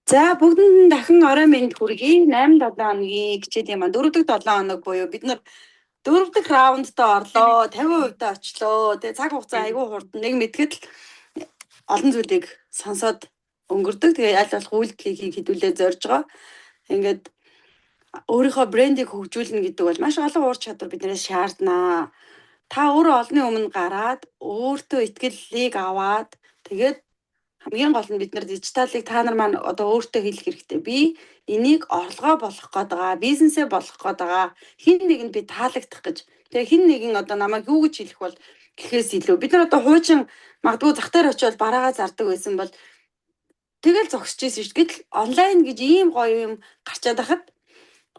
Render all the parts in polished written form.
За бүгдэнд дахин орой минь хүргэе. 8-7 хоногийн хичээл юм аа. 4 дахь 7 хоног буюу бид нар 4 дахь раундтаа орлоо. 50% та очлоо. Тэгээ цаг хугацаа айгүй хурдан. Нэг мэдгэд л олон зүйлийг сонсоод өнгөрдөг. Тэгээ аль болох үйлдэлийг хэдүүлээ зорж байгаа. Ингээд өөрийнхөө брендийг хөгжүүлнэ гэдэг бол маш олон ур чадвар биднээс шаарднаа. Та өөрөө олонний өмнө гараад өөртөө итгэлийг аваад тэгээд хамгийн гол нь бид нар дижиталыг та нар маань одоо өөртөө хэлэх хэрэгтэй. Би энийг орлогоо болгох гээд байгаа, бизнесээ болгох гээд байгаа. Хин нэгэнд би таалагдах гэж. Тэгээ хин нэгэн одоо намайг юу гэж хэлэх бол гэхээс илүү бид нар одоо хуучин магадгүй зах дээр очиод бараагаа зардаг байсан бол тэгэл зогсож ийсэн шүү дээ. Гэтэл онлайн гэж ийм гоё юм гарчаад байхад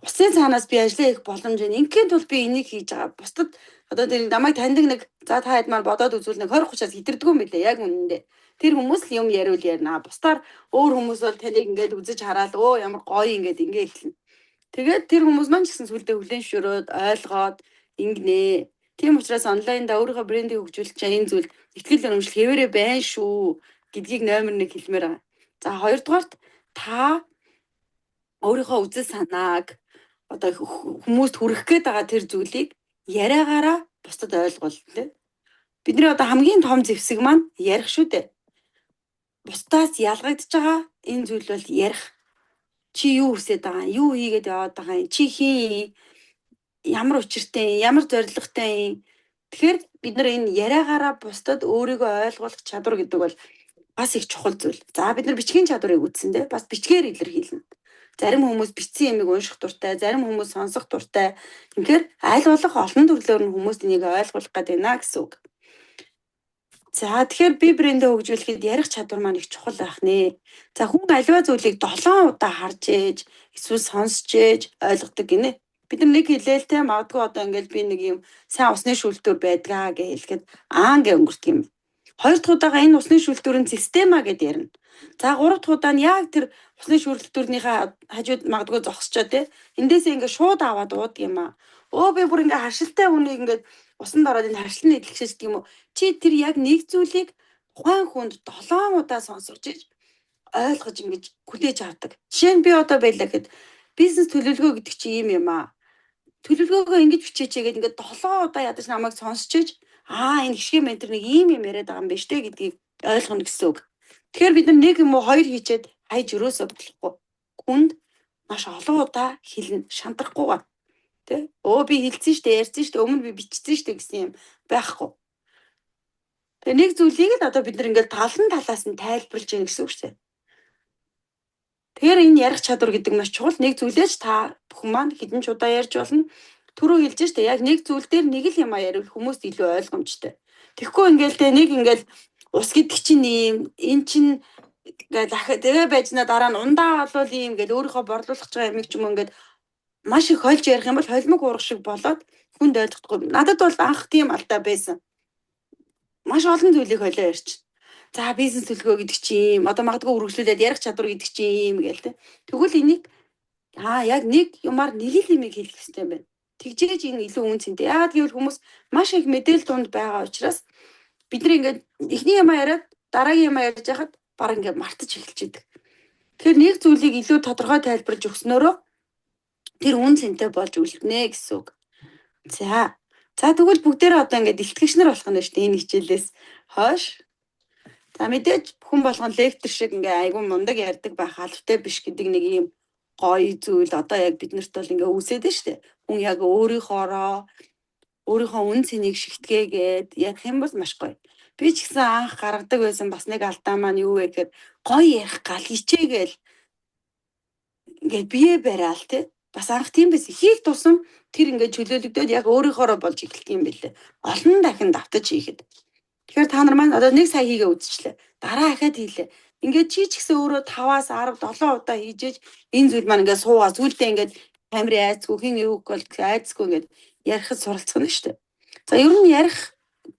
усын цаанаас би ажиллаа хийх боломж байна. Ингийн тул би энийг хийж байгаа. Бусдад одоо тэр намайг таньдаг нэг за та хэд маань бодоод үзвэл нэг 20-30-аас хитэрдэггүй юм билээ яг үнэндээ. Тэр хүмүүс л юм яриул ярина. Бусдаар өөр хүмүүс бол таныг ингээд үзэж хараад өө ямар гоё ингээд ингээ эхэлнэ. Тэгээд тэр хүмүүс маань ч гэсэн сүлдээ хүлэн зөвшөөрөөд ойлгоод ингэнэ. Тийм учраас онлайнда өөрийнхөө брендийг хөгжүүлэх чинь энэ зүйл ихтгэл өнөмшил хэвээрээ байна шүү гэдгийг номер 1 хэлмээр байгаа. За хоёрдугаарт та өөрийнхөө үзэл санааг одоо хүмүүст хүргэх гээд байгаа тэр зүйлийг яриагаараа бусдад ойлгуул тэ. Бидний одоо хамгийн том зэвсэг маань ярих шүү дээ. Бусдаас ялгагдж байгаа энэ зүйл бол ярих. Чи юу хүсэж байгаа юм? Юу хийгээд яваад байгаа юм? Чи хин ямар учиртай, ямар зоригтой юм? Тэгэхээр бид нар энэ яриагаараа бусдад өөрийгөө ойлгуулах чадвар гэдэг бол бас их чухал зүйл. За бид нар бичгийн чадварыг үзсэн дээ. Бас бичгээр илэрхийлнэ. Зарим хүмүүс бичсэн юмыг унших дуртай, зарим хүмүүс сонсох дуртай. Тэгэхээр аль болох олон төрлөөр нь хүмүүст энийг ойлгуулах гээд байна гэсэн үг. За тэгэхээр би брэндээ хөгжүүлэхэд ярих чадвар маань их чухал байх нэ. За хүн аливаа зүйлийг 7 удаа харж ээж, эсвэл сонсч ээж ойлгодог гинэ. Бид нар нэг хэлээлтэй магадгүй одоо ингээл би нэг юм сайн усны шүүлтүүр байдгаа гэж хэлэхэд гээ өнгөрдөг юм. Хоёр дахь удаага энэ усны шүүлтүүрийн система гэдээ ярина. За гурав дахь удаа нь яг тэр усны шүүлтүүрнийхээ хажууд магадгүй зогсчоо те. Эндээсээ ингээ шууд аваад уудаг юм аа. Би бүр ингээ харшилтай хүнийг ингээ усанд ороод энэ харшилны идэлгшээс гэх юм уу. Чи тэр яг нэг зүйлийг тухайн хүнд 7 удаа сонсгож иж ойлгож ингэж хүлээж авдаг. Жишээ нь би одоо байлаа гэхэд бизнес төлөвлөгөө гэдэг чинь ийм юм аа. Төлөвлөгөөгөө ингэж бичээч гэдэг ингээд 7 удаа ядаж намайг сонсч иж энэ гişгэ ментор нэг ийм юм яриад байгаа юм байна штэ гэдгийг ойлгоно гэсэн үг. Тэгэхээр бид нар нэг юм уу хоёр хийчээд хайж өрөөсөө болохгүй. Хүнд маш олон удаа хэлнэ, шантрахгүйгээр. Тэ? Би хэлсэн штэ, ярьсан штэ, өмнө би бичсэн штэ гэсэн юм байхгүй. Тэгээ нэг зүйлийг л одоо бид нар ингээд талаас нь тайлбарлаж яах гэсэн үг штэ. Тэгэхээр энэ ярих чадвар гэдэг маш чухал. Нэг зүйлээж та бүхэн маань хэдэн ч удаа ярьж болно. Түрүү хэлж штэ, яг нэг зүйл дээр нэг л юм яриул хүмүүст илүү ойлгомжтой. Тэгэхгүй ингээл тэ нэг ингээл ус гэдэг чинь ийм, эн чинь ингээд тэгээ байжна дараа нь ундаа болвол ийм ингээд өөрийнхөө борлуулах байгаа юмыг ч юм ингээд маш их хольж ярих юм бол холимог уурах шиг болоод хүнд ойлгохгүй. Надад бол анх тийм алдаа байсан. Маш олон зүйлийг холио ярьчих. За бизнес төлөвлөгөө гэдэг чинь ийм, одоо магадгүй үргэлжлүүлээд ярих чадвар гэдэг чинь ийм гээл тэ. Тэгвэл энийг яг нэг юмар нэг л юмыг хэлэх хэрэгтэй юм байна. Тэгжээж энэ илүү үнцэнтэй. Яагаад гэвэл хүмүүс маш их мэдээлэл дунд байгаа учраас бид нар ингээд эхний юм яриад дараагийн юм ярьж байхад баг ингээд мартаж эхэлж идэг. Тэгэхээр нэг зүйлийг илүү тодорхой тайлбарж өгснөөрөө тэр үнцэнтэй болж үлднэ гэсэн үг. За тэгвэл бүгдээрээ одоо ингээд илтгэгч нар болох нь шүү дээ энэ хичээлээс хойш. За мэдээж хүн болгон лектор шиг ингээ айгүй мундаг ярьдаг байх албатай биш гэдэг нэг юм гоё зүйл одоо яг биднэрт бол ингээ үсээд нь штэ. Хүн яг өөрийнхөө үн цэнийг шигтгээгээд ярих юм бол маш гоё. Би ч гэсэн анх гаргадаг байсан бас нэг алдаа маань юу вэ гэхээр гоё ярих гал хичээгээл ингээ бие бараал те. Бас анх тийм байсан. Хийх тусам тэр ингээ чөлөөлөгдөөд яг өөрийнхоороо болж эхэлдэг юм билээ. Олон дахин давтаж хийхэд. Тэгэхээр та нар маань одоо 1 сая хийгээ үзчихлээ. Дараа ахаад хийлээ. Ингээд чи ч гэсэн өөрөө 5-аас 10, 7 удаа хийжээж энэ зүйл маань ингээд суугаа зүйлдээ ингээд камерын айцгүй хин юу бол айцгүй ингээд ярихад суралцах нь шүү дээ. За ер нь ярих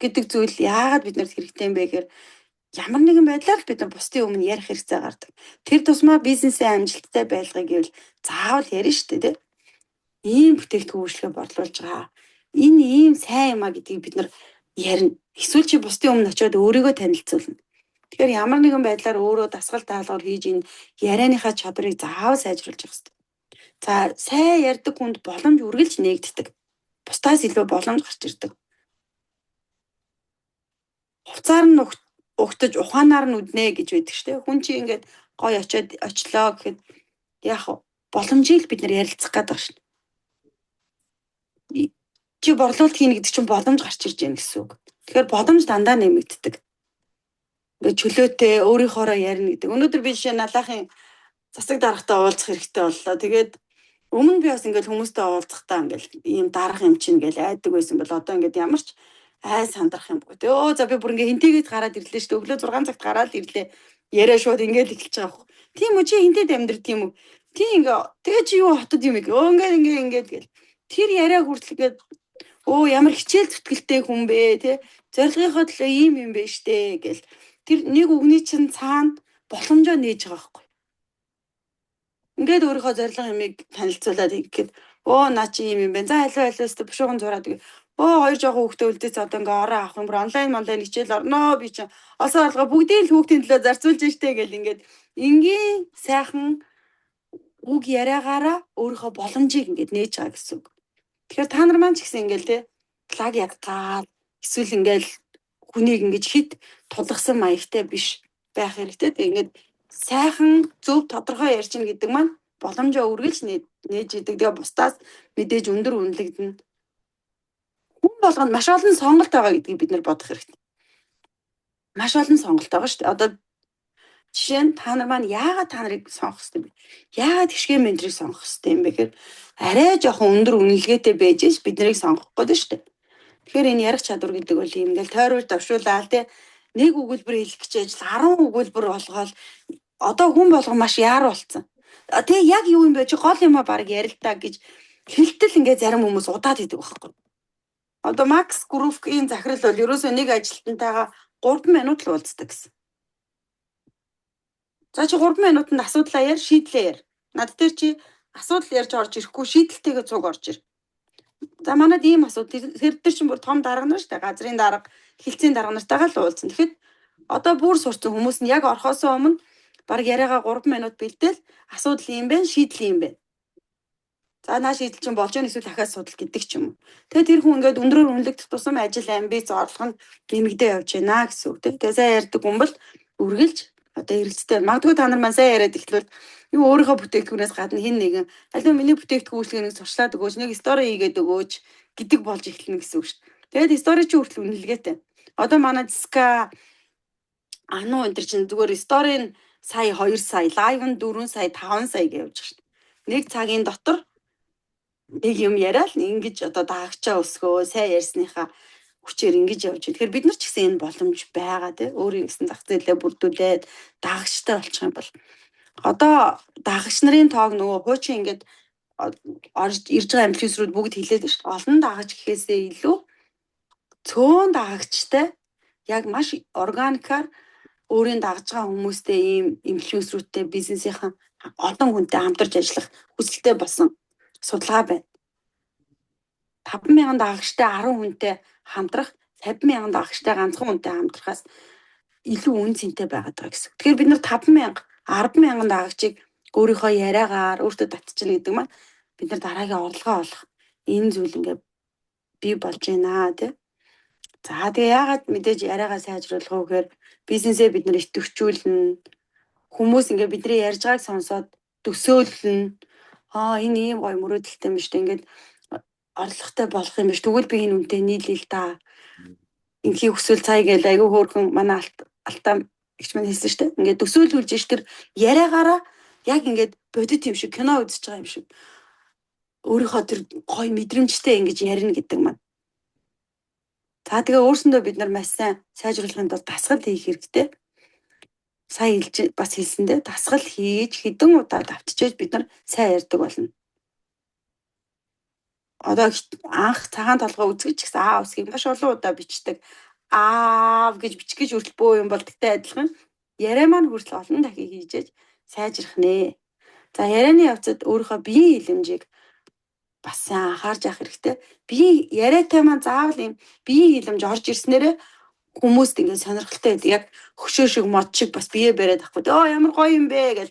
гэдэг зүйл яагаад биднэрт хэрэгтэй юм бэ гэхээр ямар нэгэн байдлаар л бид нар бусдын өмнө ярих хэрэгцээ гардаг. Тэр тусмаа бизнесээ амжилттай байлгахыг гэвэл заавал ярина шүү дээ, тэ. Ийм бүтээгдэхүүн үйлчлэгээ борлуулж байгаа. Энэ ийм сайн юм а гэдгийг бид нар ярина. Эсвэл чи бусдын өмнө очиод өөрийгөө танилцуулна. Тэгэхээр ямар нэгэн байдлаар өөрөө дасгал даалгавар хийж энэ ярианыхаа чадрыг заавал сайжруулж явах хэрэгтэй. За сайн ярьдаг хүнд боломж үргэлж нээгддэг. Бусдаас илүү боломж гарч ирдэг. Хувцаар нь угтаж ухаанаар нь үднэ гэж байдаг шүү дээ. Хүн чи ингээд гой очиод очлоо гэхэд яг боломжийг бид нар ярилцах гээд байгаа шүү дээ. Чи борлуулалт хийнэ гэдэг чинь боломж гарч ирж байна гэсэн үг. Тэгэхээр боломж дандаа нэмэгддэг. Ингээд чөлөөтэй өөрийнхоороо ярина гэдэг. Өнөөдөр би жишээ налаахын засаг даргатай уулзах хэрэгтэй боллоо. Тэгээд өмнө би бас ингээд хүмүүстэй уулзахдаа ингээд ийм дарга юм чинь гэж айдаг байсан бол одоо ингээд ямар ч сандрах юм бгүй. Өө за би бүр ингээд хинтэйгээд гараад ирлээ шүү дээ. Өглөө 6 цагт гараад ирлээ. Яриа шууд ингээд эхэлж байгаа хөө. Тийм үү чи хинтэйд амьдрт юм уу? Тийм ингээ тэгээ чи юу хотод юм бэ? Ингээд гэл. Тэр яриа хүртэлгээд ямар хичээл зүтгэлтэй хүн бэ те. Зорилгынхоо төлөө ийм юм бэ штэ гэл. Тэр нэг үгний чинь цаана боломжоо нээж байгаа байхгүй. Ингээд өөрийнхөө зорилго юмыг танилцуулаад ихэд наа чи юм бэ. За аль өстө бушуухан зураад хоёр жоохон хүүхдээ үлдээц одоо ингээ ороо авах юм бүр онлайн хичээл орноо би чинь олсон орлого бүгдийг л хүүхдийн төлөө зарцуулж штэ гэл ингээд энгийн сайхан үг яриагаараа өөрийнхөө боломжийг ингээд нээж байгаа гэсэн үг. Тэгэхээр та нар маань ч гэсэн ингээл те плаг ядгаал эсвэл ингээл хүнийг ингэж хит тулгсан маягтай биш байх хэрэгтэй. Тэг ингээд сайхан зөв тодорхой ярьж ийн гэдэг маань боломжоо үргэлж нээж идэг. Тэгээ бусдаас мэдээж өндөр үнэлэгдэнэ. Хүн болгонд маш олон сонголт байгаа гэдгийг бид нар бодох хэрэгтэй. Маш олон сонголт байгаа шүү дээ. Одоо жишээ нь та нар маань яагаад та нарыг сонгох хэрэгтэй бэ? Яагаад гişгэ менторыг сонгох хэрэгтэй юм бэ гэхээр арай жоохон өндөр үнэлгээтэй байж ш бид нарыг сонгох гэдэг шүү дээ. Тэгэхээр энэ ярих чадвар гэдэг бол юм ингээл тойрол давшуулаад те нэг өгүүлбэр хэлэх гэж ажил 10 өгүүлбэр болгоол одоо хүн болго маш яар болсон. Тэгээ яг юу юм бэ чи гол юмаа баг ярилтаа гэж хэлтэл ингээ зарим хүмүүс удаад идэг байхгүй. Одоо Макс Груфгийн захирал бол ерөөсөө нэг ажилтнтайгаа 3 минут л уулздаг гэсэн. За чи 3 минутанд асуудлаа яар, шийдлээ яар. Над дээр чи асуудал ярьж орж ирэхгүй шийдэлтэйгээ цуг орж ир. За манайд ийм асуудал тэр чинь бүр том дарга нар шүү дээ. Газрын дарга, хилцээний дарга нартайгаа л уулзсан. Тэгэхэд одоо бүр сурцсан хүмүүс нь яг орхосоо өмнө баг яриагаа 3 минут бэлдээл асуудал юм байна, шийдэл юм байна. За наа шийдэл чинь болж байгаа эсвэл дахиад судал гэдэг ч юм уу. Тэгээ тэр хүн ингээд өндрөөр үнэлэгдэх тусам ажил амбиц орлого нь нэмэгдээ явж байна гэсэн үг. Тэгээ сайн ярьдаг хүн бол үргэлж одоо эрэлттэй. Магадгүй та нар маань сайн яриад ихлүүл юу өөрийнхөө бүтээгдэхүүнээс гадна хин нэгэн аль миний бүтээгдэхүүн үйлчлэгийг сурчлаад өгөөч, нэг стори хийгээд өгөөч гэдэг болж эхэлнэ гэсэн үг шүү дээ. Тэгээд стори чи хүртэл үнэлгээтэй. Одоо манай Ска ануу энэ чинь зүгээр сторийн сая 2 сая, лайв нь 4 сая, 5 сая гэж явж байгаа шүү дээ. Нэг цагийн дотор нэг юм яриад ингэж одоо даагчаа өсгөө, сайн ярьсныхаа хүчээр ингэж явж байна. Тэгэхээр бид нар ч гэсэн энэ боломж байгаа тий. Өөрийн гэсэн зах зээлээ бүрдүүлээд даагчтай болчих юм бол одоо даагч нарын тоог нөгөө хуучин ингээд орж ирж байгаа амплифицерүүд бүгд хилээд шүү дээ. Олон даагч гэхээсээ илүү цөөн даагчтай яг маш органикаар өөрийн дагж байгаа хүмүүстэй ийм инфлюенсерүүдтэй бизнесийнхэн олон хүнтэй хамтарч ажиллах хүсэлтэй болсон судалгаа байна. 5,000 даагчтай 10 хүнтэй хамтрах 50,000 даагчтай ганцхан хүнтэй хамтрахаас илүү үн цэнтэй байгаад байгаа гэсэн. Тэгэхээр бид нар 5,000 10,000 даагчийг өөрийнхөө яриагаар өөртөө татчихна гэдэг маань бид нар дараагийн орлогоо олох энэ зүйл ингээд бий болж байна тий. За тэгээ яагаад мэдээж яриагаа сайжруулах вэ гэхээр бизнесээ бид нар идэвхжүүлнэ. Хүмүүс ингээд бидний ярьж байгааг сонсоод төсөөлнө. Энэ ийм гоё мөрөөдөлтэй юм шүү дээ. Ингээд орлоготой болох юм биш. Тэгвэл би энэ үнэтэй нийлээ л да. Инхий өсвөл цай гээл айгүй хөөрхөн манай алтаа ихч мань хэлсэн шүү дээ. Ингээд төсөөлүүлж ш тэр яриагаараа яг ингээд бодит юм шиг кино үзэж байгаа юм шиг. Өөрийнхөө тэр гоё мэдрэмжтэй ингэж ярина гэдэг маань. За тэгээ өөрсөндөө бид нар маш сайн сайжруулахын тулд дасгал хийх хэрэгтэй. Сайн бас хэлсэндээ дасгал хийж хэдэн удаа давтчихээж бид нар сайн ярьдаг болно. Одоо анх цагаан толгой үзгэж гэсэн усгийг маш олон удаа бичдэг. Гэж бичих гэж хүртэл бөө юм бол тэгтэй адилхан. Яриа маань хүртэл олон дахин хийжээж сайжрах нэ. За ярианы явцад өөрийнхөө биеийн хилэмжийг бас сайн анхаарч явах хэрэгтэй. Биеийн яриатай маань заавал юм биеийн хилэмж орж ирснээрээ хүмүүст ингээд сонирхолтой байдаг. Яг хөшөө шиг мод шиг бас бие бариад авахгүй. Ямар гоё юм бэ гэж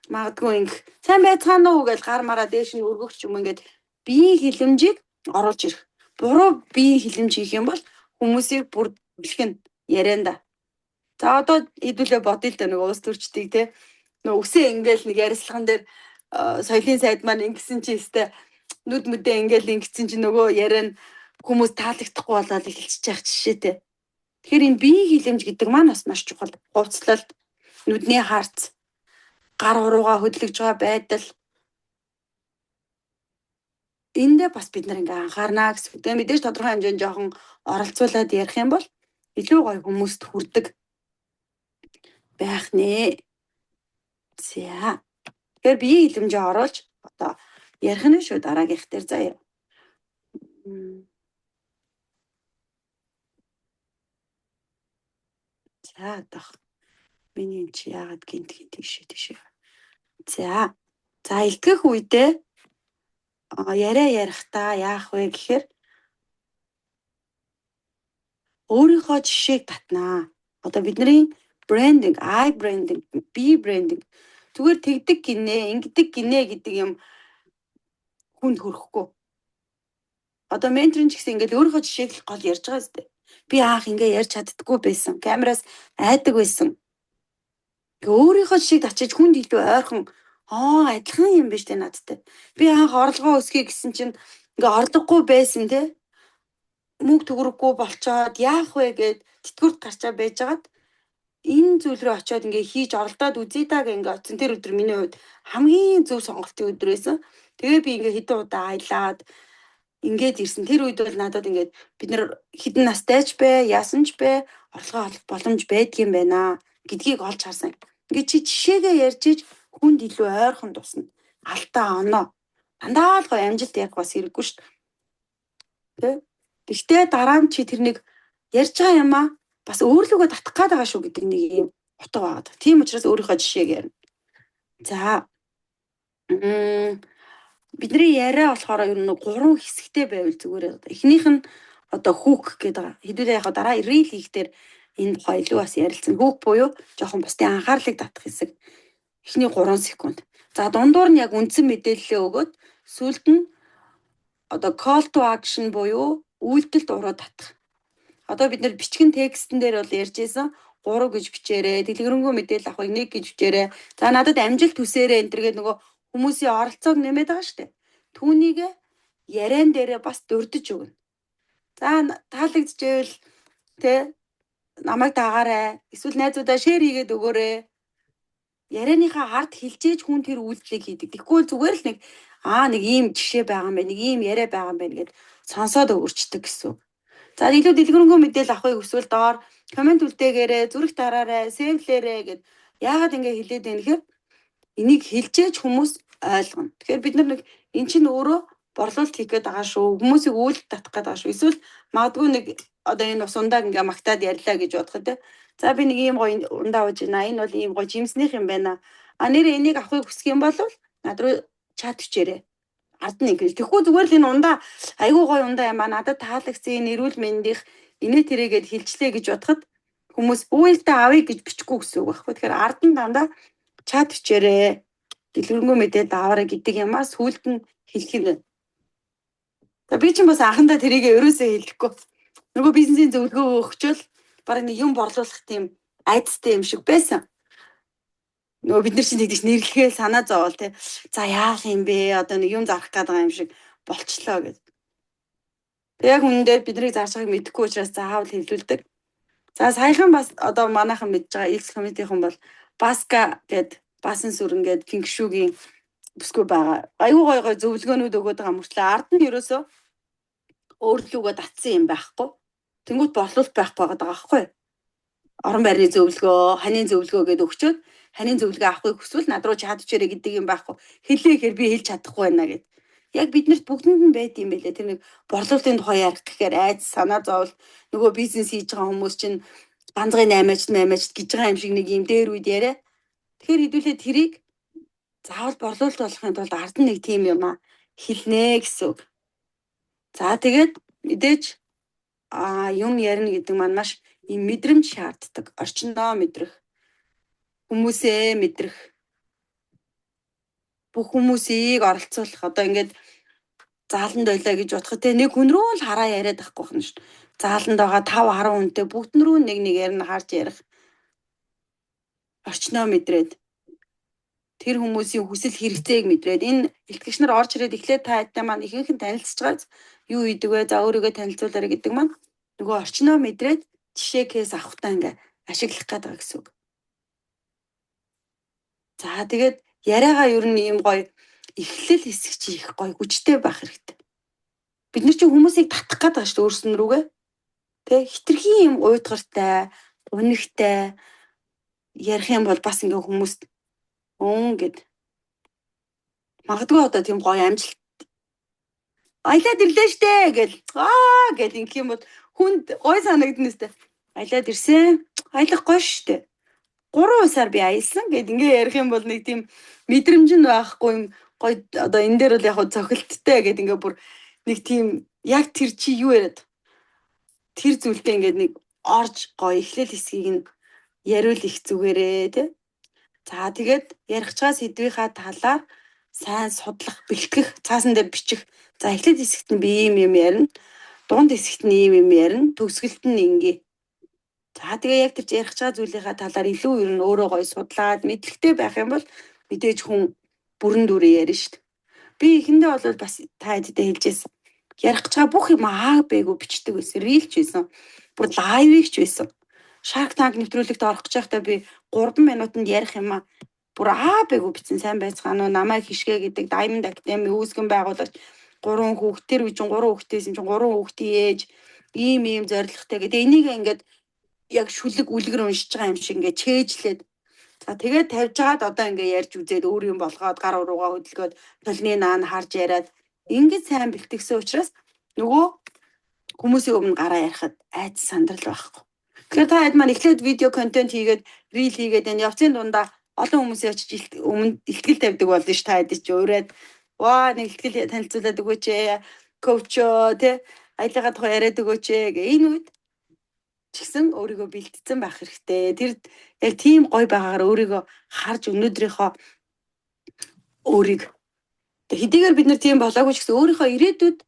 магадгүй ингэ сайн байцгаана уу гэж гар мараа дээш нь өргөгч юм ингээд биеийн хилэмжийг оруулж ирэх. Буруу биеийн хилэмж хийх юм бол хүмүүсийг бүр бэлхэн ярианда. За одоо хэдүүлээ бодъё л да нөгөө ус төрчдгийг те. Нөгөө үсээ ингээл нэг ярилцлаган дээр соёлын сайд маань ингэсэн чи өстэй нүд мүдээ ингээл ингэсэн чи нөгөө яриа нь хүмүүс таалагдахгүй болоод эхэлчихэж явах жишээтэй. Тэгэхээр энэ биеийн хилэмж гэдэг маань бас маш чухал. Хувцлалт, нүдний харц, гар урууга хөдлөж байгаа байдал эндээ бас бид нар ингээ анхаарна гэсэн. Тэгээ мэдээж тодорхой хэмжээнд жоохон оролцуулаад ярих юм бол илүү гоё хүмүүст хүрдэг байх нэ. За. Тэгэхээр биеийн хилэмжээ оруулж одоо ярих нь шүү дараагийнх дээр заяа. За дах. Миний чи яагаад гинт тийшээ. За. За илтгэх үедээ яриа ярихдаа яах вэ гэхээр өөрийнхөө жишээг татнаа. Одоо бидний брендинг, ай брендинг, би брендинг зүгээр тэгдэг гинэ, ингэдэг гинэ гэдэг юм хүнд хүрэхгүй. Одоо менторын ч гэсэн ингээл өөрийнхөө жишээг л гол ярьж байгаа зү. Би анх ингээ ярьж чаддаггүй байсан. Камераас айдаг байсан. Өөрийнхөө жишээг татчих хүнд илүү ойрхон адилхан юм биш тэ надтай. Би анх орлогоо өсгөе гэсэн чинь ингээ орлогогүй байсан те. Мөнгө төгрөггүй болчоод яах вэ гэд тэтгэврт гарчаа байжгаад энэ зүйл рүү очиод ингээ хийж оролдоод үзье даа гэнгээ оцсон. Тэр өдөр миний хувьд хамгийн зөв сонголтын өдөр байсан. Тэгээ би ингээ хэдэн удаа аялаад ингээд ирсэн. Тэр үед бол надад ингээд бид нар хэдэн настай ч бэ, яасан ч бэ орлогоо олох боломж байдгийн байна гэдгийг олж харсан. Ингээд чи жишээгээ ярьж иж хүнд илүү ойрхон тусна. Алтаа оноо. Дандаа л гоё амжилт ярих бас хэрэггүй шүү дээ. Тэгтээ дараа нь чи тэрнийг ярьж байгаа юм аа бас өөрлөгөө татах гээд байгаа шүү гэдэг нэг юм утга байгаа. Тийм учраас өөрийнхөө жишээг ярина. За. Бидний яриа болохоор ер нь 3 хэсэгтэй байвал зүгээр. Эхнийх нь одоо хүүк гэдэг. Хэдүүлээ яг дараа рeel хийхдээ энэ тухай илүү бас ярилцсан. Хүүк буюу жоохон бусдын анхаарлыг татах хэсэг. Эхний 3 секунд. За дундуур нь яг үндсэн мэдээлэлээ өгөөд сүүлд нь одоо call to action буюу үйлдэлд уруу татах. Одоо бид нар бичгэн текстэн дээр бол ярьж байсан 3 гэж бичээрэй. Дэлгэрэнгүй мэдээлэл авахыг 1 гэж бичээрэй. За надад амжилт хүсээрэй энэ төргээд нөгөө хүмүүсийн оролцоог нэмээд байгаа шүү дээ. Түүнийг яриан дээрээ бас дурдж өгнө. За таалагдчихвэл тэ намайг дагаарай. Эсвэл найзуудаа шеэр хийгээд өгөөрэй. Ярианыхаа ард хилжээж хүн тэр үйлдэлийг хийдэг. Тэгэхгүй зүгээр л нэг ийм жишээ байгаа юм байна. Нэг ийм яриа байгаа юм байна гэд сонсоод өөрчдөг гэсэн. За илүү дэлгэрэнгүй мэдээлэл авахыг хүсвэл доор комент үлдээгээрэй, зүрх дараарай, сэвлээрэй гэд яагаад ингэ хэлээд байна гэхээр энийг хилжээж хүмүүс ойлгоно. Тэгэхээр бид нар эн чинь өөрөө борлуулалт хийх гээд байгаа шүү. Хүмүүсийг үйлдэл татах гээд байгаа шүү. Эсвэл магадгүй одоо энэ ус ундааг ингээ магтаад ярьлаа гэж бодоход те. За би нэг ийм гоё ундаа ууж байна. Энэ бол ийм гоё жимснийх юм байна. Нэрээ энийг авахыг хүсэх юм бол над руу чат бичээрэй. Ард нь ингээ. Тэгэхгүй зүгээр л энэ ундаа айгүй гоё ундаа юм ба надад таалагдсан энэ эрүүл мэндийнх инээ тэрэгэд хилчлээ гэж бодоход хүмүүс үйлдэл авъя гэж бичихгүй гэсэн үг байхгүй. Тэгэхээр ард нь дандаа чат бичээрэй. Дэлгэрэнгүй мэдээлэл аваарай гэдэг юмаа сүулт нь хэлэх юм. За би чинь бас анхандаа тэрийг ерөөсөө хэлэхгүй. Нөгөө бизнесийн зөвлөгөө өгчөөл бараг нэг юм борлуулах тийм айдастай юм шиг байсан. Нөгөө бид нар чинь тэгдэж нэрлэхээ санаа зовоол те. За яах юм бэ? Одоо нэг юм зарах гээд байгаа юм шиг болчлоо гэж. Тэг яг үнэндээ бидний зарж байгааг мэдэхгүй учраас заавал хэлүүлдэг. За саяхан бас одоо манайхан мэдж байгаа X community-хэн бол Баска гэд баасан сүрэн гэд Пинкшүүгийн бүсгүй байгаа. Аюу гой зөвлөгөөнүүд өгöd байгаа мөртлөө ард нь ерөөсөө өөрлөгөө татсан юм байхгүй. Тэнгүүт борлуулалт байхгүй байгаа байхгүй. Орон байрны зөвлөгөө, ханийн зөвлөгөө гэд өгчөөд ханийн зөвлөгөө авахыг хүсвэл над руу чад бичээрэй гэдэг юм байхгүй. Хэлээхээр би хэлж чадахгүй байна гэд. Яг биднэрт бүгдэнд нь байд юм байлээ. Тэр нэг борлуулалтын тухай ярих гэхээр айц санаа зовол нөгөө бизнес хийж байгаа хүмүүс чинь ганцгын 8-8 гэж байгаа юм шиг нэг юм дээр үед яриа. Тэгэхээр хэдүүлээ тэрийг заавал борлуулалт болохын тулд ард нь нэг тийм юм хэлнэ гэсэн үг. За тэгээд мэдээж юм ярина гэдэг маань маш ийм мэдрэмж шаарддаг. Орчиндөө мэдрэх, хүмүүсээ мэдрэх, бүх хүмүүсийг оролцуулах. Одоо ингээд зааланд байлаа гэж бодоход те нэг хүн рүү л хараа яриад байхгүй байна шүү. Зааланд байгаа 5 10 хүнтэй бүгд нь рүү нэг нэг ярина харж ярих. Орчноо мэдрээд тэр хүмүүсийн хүсэл хэрэгцээг мэдрээд энэ бэлтгэгч нар орж ирээд эхлээд та хэдтэй маань ихэнх нь танилцж байгаач юу идэг вэ? За өөрийгөө танилцуулаарай гэдэг маань нөгөө орчноо мэдрээд жишээ кейс авахтаа ингээ ашиглах гээд байгаа гэсэн үг. За тэгээд яриагаа ер нь ийм гоё эхлэл хэсэг чи их гоё хүчтэй байх хэрэгтэй. Бид нар чи хүмүүсийг татах гээд байгаа шүү дээ өөрснөө рүүгээ. Тэ хитрхийн юм уйдгартай, унигтай ярих юм бол бас ингээ хүмүүст гэд магадгүй одоо тийм гоё амжилт аялаад ирлээ штэ гэл гэл ингэх юм бол хүнд гой санагдана өстэй. Аялаад ирсэн. Аялах гоё штэ. 3 сар би аялсан гэд ингээ ярих юм бол нэг тийм мэдрэмж нь байхгүй юм гоё одоо энэ дээр бол яг цохилттой гэд ингээ бүр нэг тийм яг тэр чи юу яриад тэр зүйлтэй ингээ нэг орж гоё эхлэл хэсгийг нь яриул их зүгээрээ тий. За тэгээд ярих чаас сэдвийнхаа талаар сайн судлах, бэлтгэх, цаасан дээр бичих. За эхлээд хэсэгт нь би ийм юм ярина. Дунд хэсэгт нь ийм юм ярина. Төгсгөлт нь ингээ. За тэгээ яг тэр ярих чаа зүйлийнхаа талаар илүү ер нь өөрөө гоё судлаад мэдлэгтэй байх юм бол мэдээж хүн бүрэн дүрээ ярина шүү дээ. Би эхэндээ бол бас та хэдтэй хэлжсэн. Ярих чаа бүх юм бээгүү бичдэг байсан. Рил ч байсан. Бүр лайвыг ч байсан. Shark Tank нэвтрүүлэгт орох гэж байхдаа би 3 минутанд ярих юм бүр бээгүү бичсэн. Сайн байцгаана уу? Намайг хишгэ гэдэг Diamond Academy үүсгэн байгуулагч 3 хүүхдтэр үе чинь 3 хүүхдтэйсэн чинь 3 хүүхдийн ээж ийм зорилготой гэдэг. Энийг ингээд яг шүлэг үлгэр уншиж байгаа юм шиг ингээд чэйжлээд за тэгээд тавьж хагаад одоо ингээд ярьж үзээд өөр юм болгоод гар уруугаа хөдөлгөөд толны наан харж яриад ингээд сайн бэлтгэсэн учраас нөгөө хүмүүсийн өмнө гараа ярихад айц сандрал байхгүй. Тэгэхээр та хэд маань эхлээд видео контент хийгээд рил хийгээд энэ явцын дундаа олон хүмүүсийн очиж өмнө ихтгэл тавьдаг болно ш та хэд ч өөрөө нэг ихтгэл танилцуулаад өгөөч коуч тэ аялгаа тухай яриад өгөөч гэх энэ үед чигсэн өөрийгөө бэлтгэсэн байх хэрэгтэй. Тэр яг тийм гоё байгаагаар өөрийгөө харж өнөөдрийнхөө өөрийг хэдийгээр бид нар тийм болоогүй ч гэсэн өөрийнхөө ирээдүйд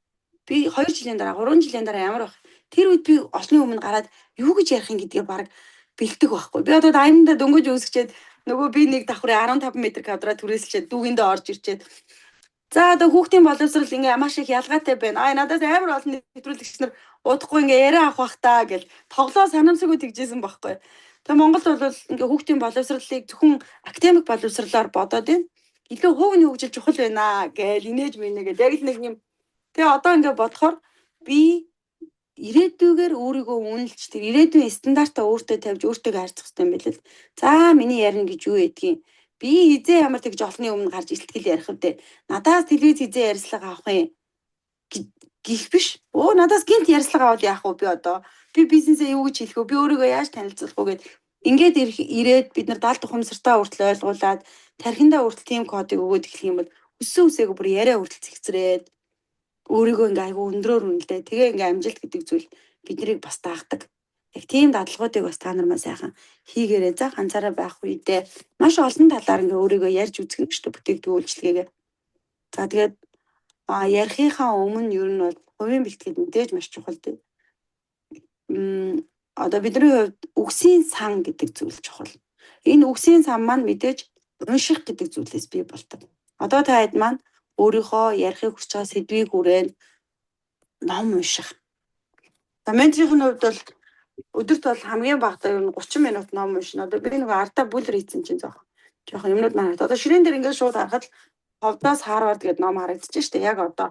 би 2 жилийн дараа 3 жилийн дараа ямар байх тэр үед би олонний өмнө гараад юу гэж ярих юм гэдгээ баг бэлдэх байхгүй. Би одоо айманда дөнгөж үүсчээд нөгөө би нэг давхрын 15 м квадрат түрээсэлчээд дүүгэндээ орж ирчээд за одоо хүүхдийн боловсрал ингээ маш их ялгаатай байна. Надаас амар олон нэвтрүүлэгч нар удахгүй ингээ яриа авах бах таа гэл тоглоо санамсаггүй тэгжсэн байхгүй. Тэгээ Монголд бол ингээ хүүхдийн боловсралыг зөвхөн академик боловсралаар бодоод байна. Илүү хувийн хөгжил чухал байна гэл инээж минийгээд яг л нэг юм. Тэгээ одоо ингээ бодохоор би ирээдүйгээр өөрийгөө үнэлж тэр ирээдүйн стандартаа өөртөө тавьж өөртөө харьцах хэрэгтэй юм байл л. За миний ярина гэж юу ядгийг би хизээ ямар тэгж олонний өмнө гарч илтгэл ярих вэ? Надаас телевиз хизээ ярьслага авах юм гих биш. Надаас гинт ярьслага аваад яах вэ би одоо? Би бизнесээ юу гэж хэлэх вэ? Би өөрийгөө яаж танилцуулах вэ гэд ингээд ирээд бид нар 70 ухамсартаа хүртэл ойлгуулад тархиндаа хүртэл тийм кодыг өгөөд эхлэх юм бол өссөн үсээгөө бүр яриа хүртэл цэгцрээд өөрийгөө ингээ айгу өндрөөр үнэлдэ. Тэгээ ингээ амжилт гэдэг зүйл биднийг бас даагдаг. Яг тийм дадлгуудыг бас та нар маань сайхан хийгээрэй. За ганцаараа байх үедээ маш олон талаар ингээ өөрийгөө ярьж үзэх нь шүү дээ бүтээгдэхүүн үйлчлэгээ. За тэгээд ярихынхаа өмнө ер нь бол хувийн бэлтгэл мэдээж маш чухал дээ. Одоо бидний хувьд үгсийн сан гэдэг зүйл чухал. Энэ үгсийн сан маань мэдээж унших гэдэг зүйлээс бий болдог. Одоо та хэд маань өөрийнхөө ярихыг хүсэж байгаа сэдвийг хүрээд ном унших. За менторийн хувьд бол өдөрт бол хамгийн багадаа ер нь 30 минут ном уншина. Одоо би нэг ардаа бүлэр хийсэн чинь жоохон юмнууд маань одоо ширээн дээр ингээд шууд харахад ховдоос Харвард гэдэг ном харагдчих штэ яг одоо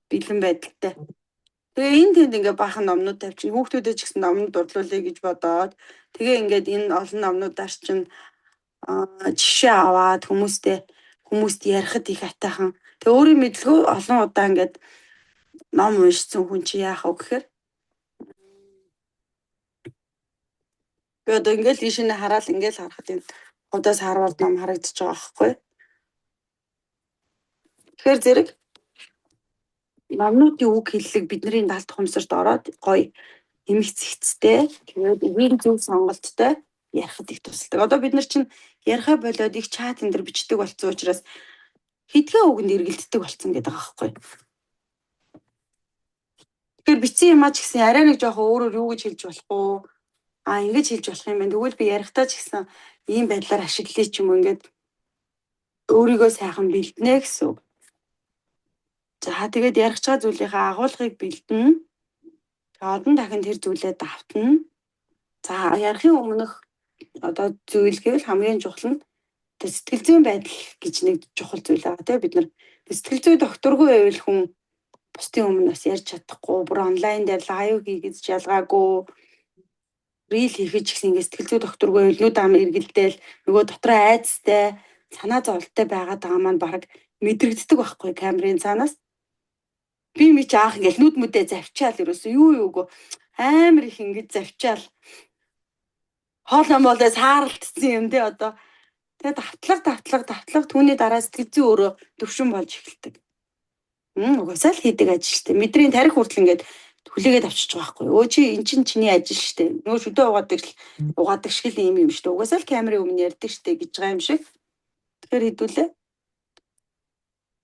бэлэн байдалтай. Тэгээ энэ тэнд ингээд баахан номнууд тавьчих. Хүүхдүүдэд ч гэсэн номнууд дурлуулъя гэж бодоод тэгээ ингээд энэ олон номнуудаар чинь жишээ аваад хүмүүст ярихад их атайхан. Тэгээ өөрийн мэдлгүй олон удаа ингээд ном уншсан хүн чи яах вэ гэхээр би одоо ингээд ийш нь хараад ингээд харахад энэ худаас Харвард ном харагдаж байгаа байхгүй. Тэгэхээр зэрэг номнуудын үг хэллэг бидний далд хумсарт ороод гоё эмх цэгцтэй тэгээд үгийн зөв сонголттой ярихад их тусалдаг. Одоо бид нар чинь ярихаа болоод их чат энэ төр бичдэг болсон учраас хэдхэн үгэнд эргэлддэг болсон гэдэг байгаа байхгүй. Тэгэхээр бичсэн юмаа ч гэсэн арай нэг жоохон өөрөөр юу гэж хэлж болох уу? Ингэж хэлж болох юм байна. Тэгвэл би ярихдаа ч гэсэн ийм байдлаар ашиглая ч юм уу ингээд өөрийгөө сайхан бэлднэ гэсэн үг. За тэгээд ярих чаа зүйлийнхаа агуулгыг бэлдэнэ. Одоо дахин тэр зүйлээ давтна. За ярихын өмнөх одоо зүйл гэвэл хамгийн чухал нь сэтгэл зүйн байдал гэж нэг чухал зүйл байгаа тийм бид нар сэтгэл зүй докторгүй байвал хүн бусдын өмнө бас ярьж чадахгүй бүр онлайн дээр лайв хийгээд ялгаагүй рил хийхэд ч гэсэн ингээд сэтгэл зүй докторгүй байвал нүд ам эргэлдээл нөгөө дотроо айцтай санаа зовлттой байгаад байгаа маань баг мэдрэгддэг байхгүй камерын цаанаас би ч аах ингээд нүд мүдээ завчаал ерөөсөө юу юугүй амар их ингэж завчаал хоолой молоо сааралтсан юм тий одоо. Тэгээд давтлага түүний дараа сэтгэл зүй өөрөө төвшин болж эхэлдэг. Угаасаа л хийдэг ажил штэ. Мэдрийн тарих хүртэл ингээд хүлээгээд авчиж байгаа байхгүй. Өө чи эн чинь чиний ажил штэ. Нөгөө шүдэ угаадаг шиг л юм штэ. Угаасаа л камерын өмнө ярьдаг штэ гэж байгаа юм шиг. Тэгэхээр хэдүүлээ.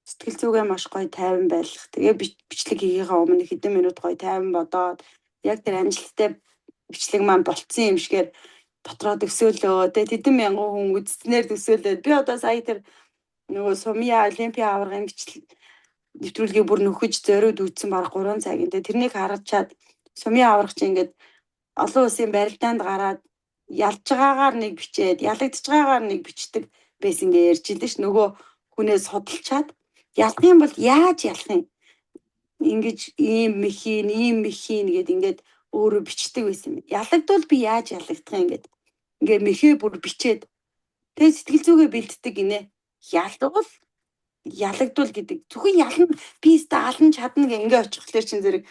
Сэтгэл зүгээ маш гоё тайван байлгах. Тэгээ бичлэг хийхээ өмнө хэдэн минут гоё тайван бодоод яг тэр амжилттай бичлэг маань болцсон юм шигээр дотроо төсөөлөө. Тэгээ тэдэн мянган хүн үзснээр төсөөлөөд би одоо сая тэр нөгөө Сумья Олимпиа аваргын бичлэг нэвтрүүлгийг бүр нөхөж зориуд үзсэн баг 3 цаг. Тэрнийг хараад чад Сумья аварга чи ингээд олон улсын барилдаанд гараад ялж байгаагаар нэг бичээд ялагдж байгаагаар нэг бичдэг байсан гээ ярьж илээ ш. Нөгөө хүнээс судалчаад ялах юм бол яаж ялах юм? Ингэж ийм мөхийн гэд ингээд өөрөө бичдэг байсан юм. Ялагдвал би яаж ялагдах юм гээд ингээ мэхээ бүр бичээд тэгээ сэтгэл зүгээ бэлддэг гинэ. Ялагдвал гэдэг зөвхөн ялна би өстө алан чадна гэ ингээ очихлаар чин зэрэг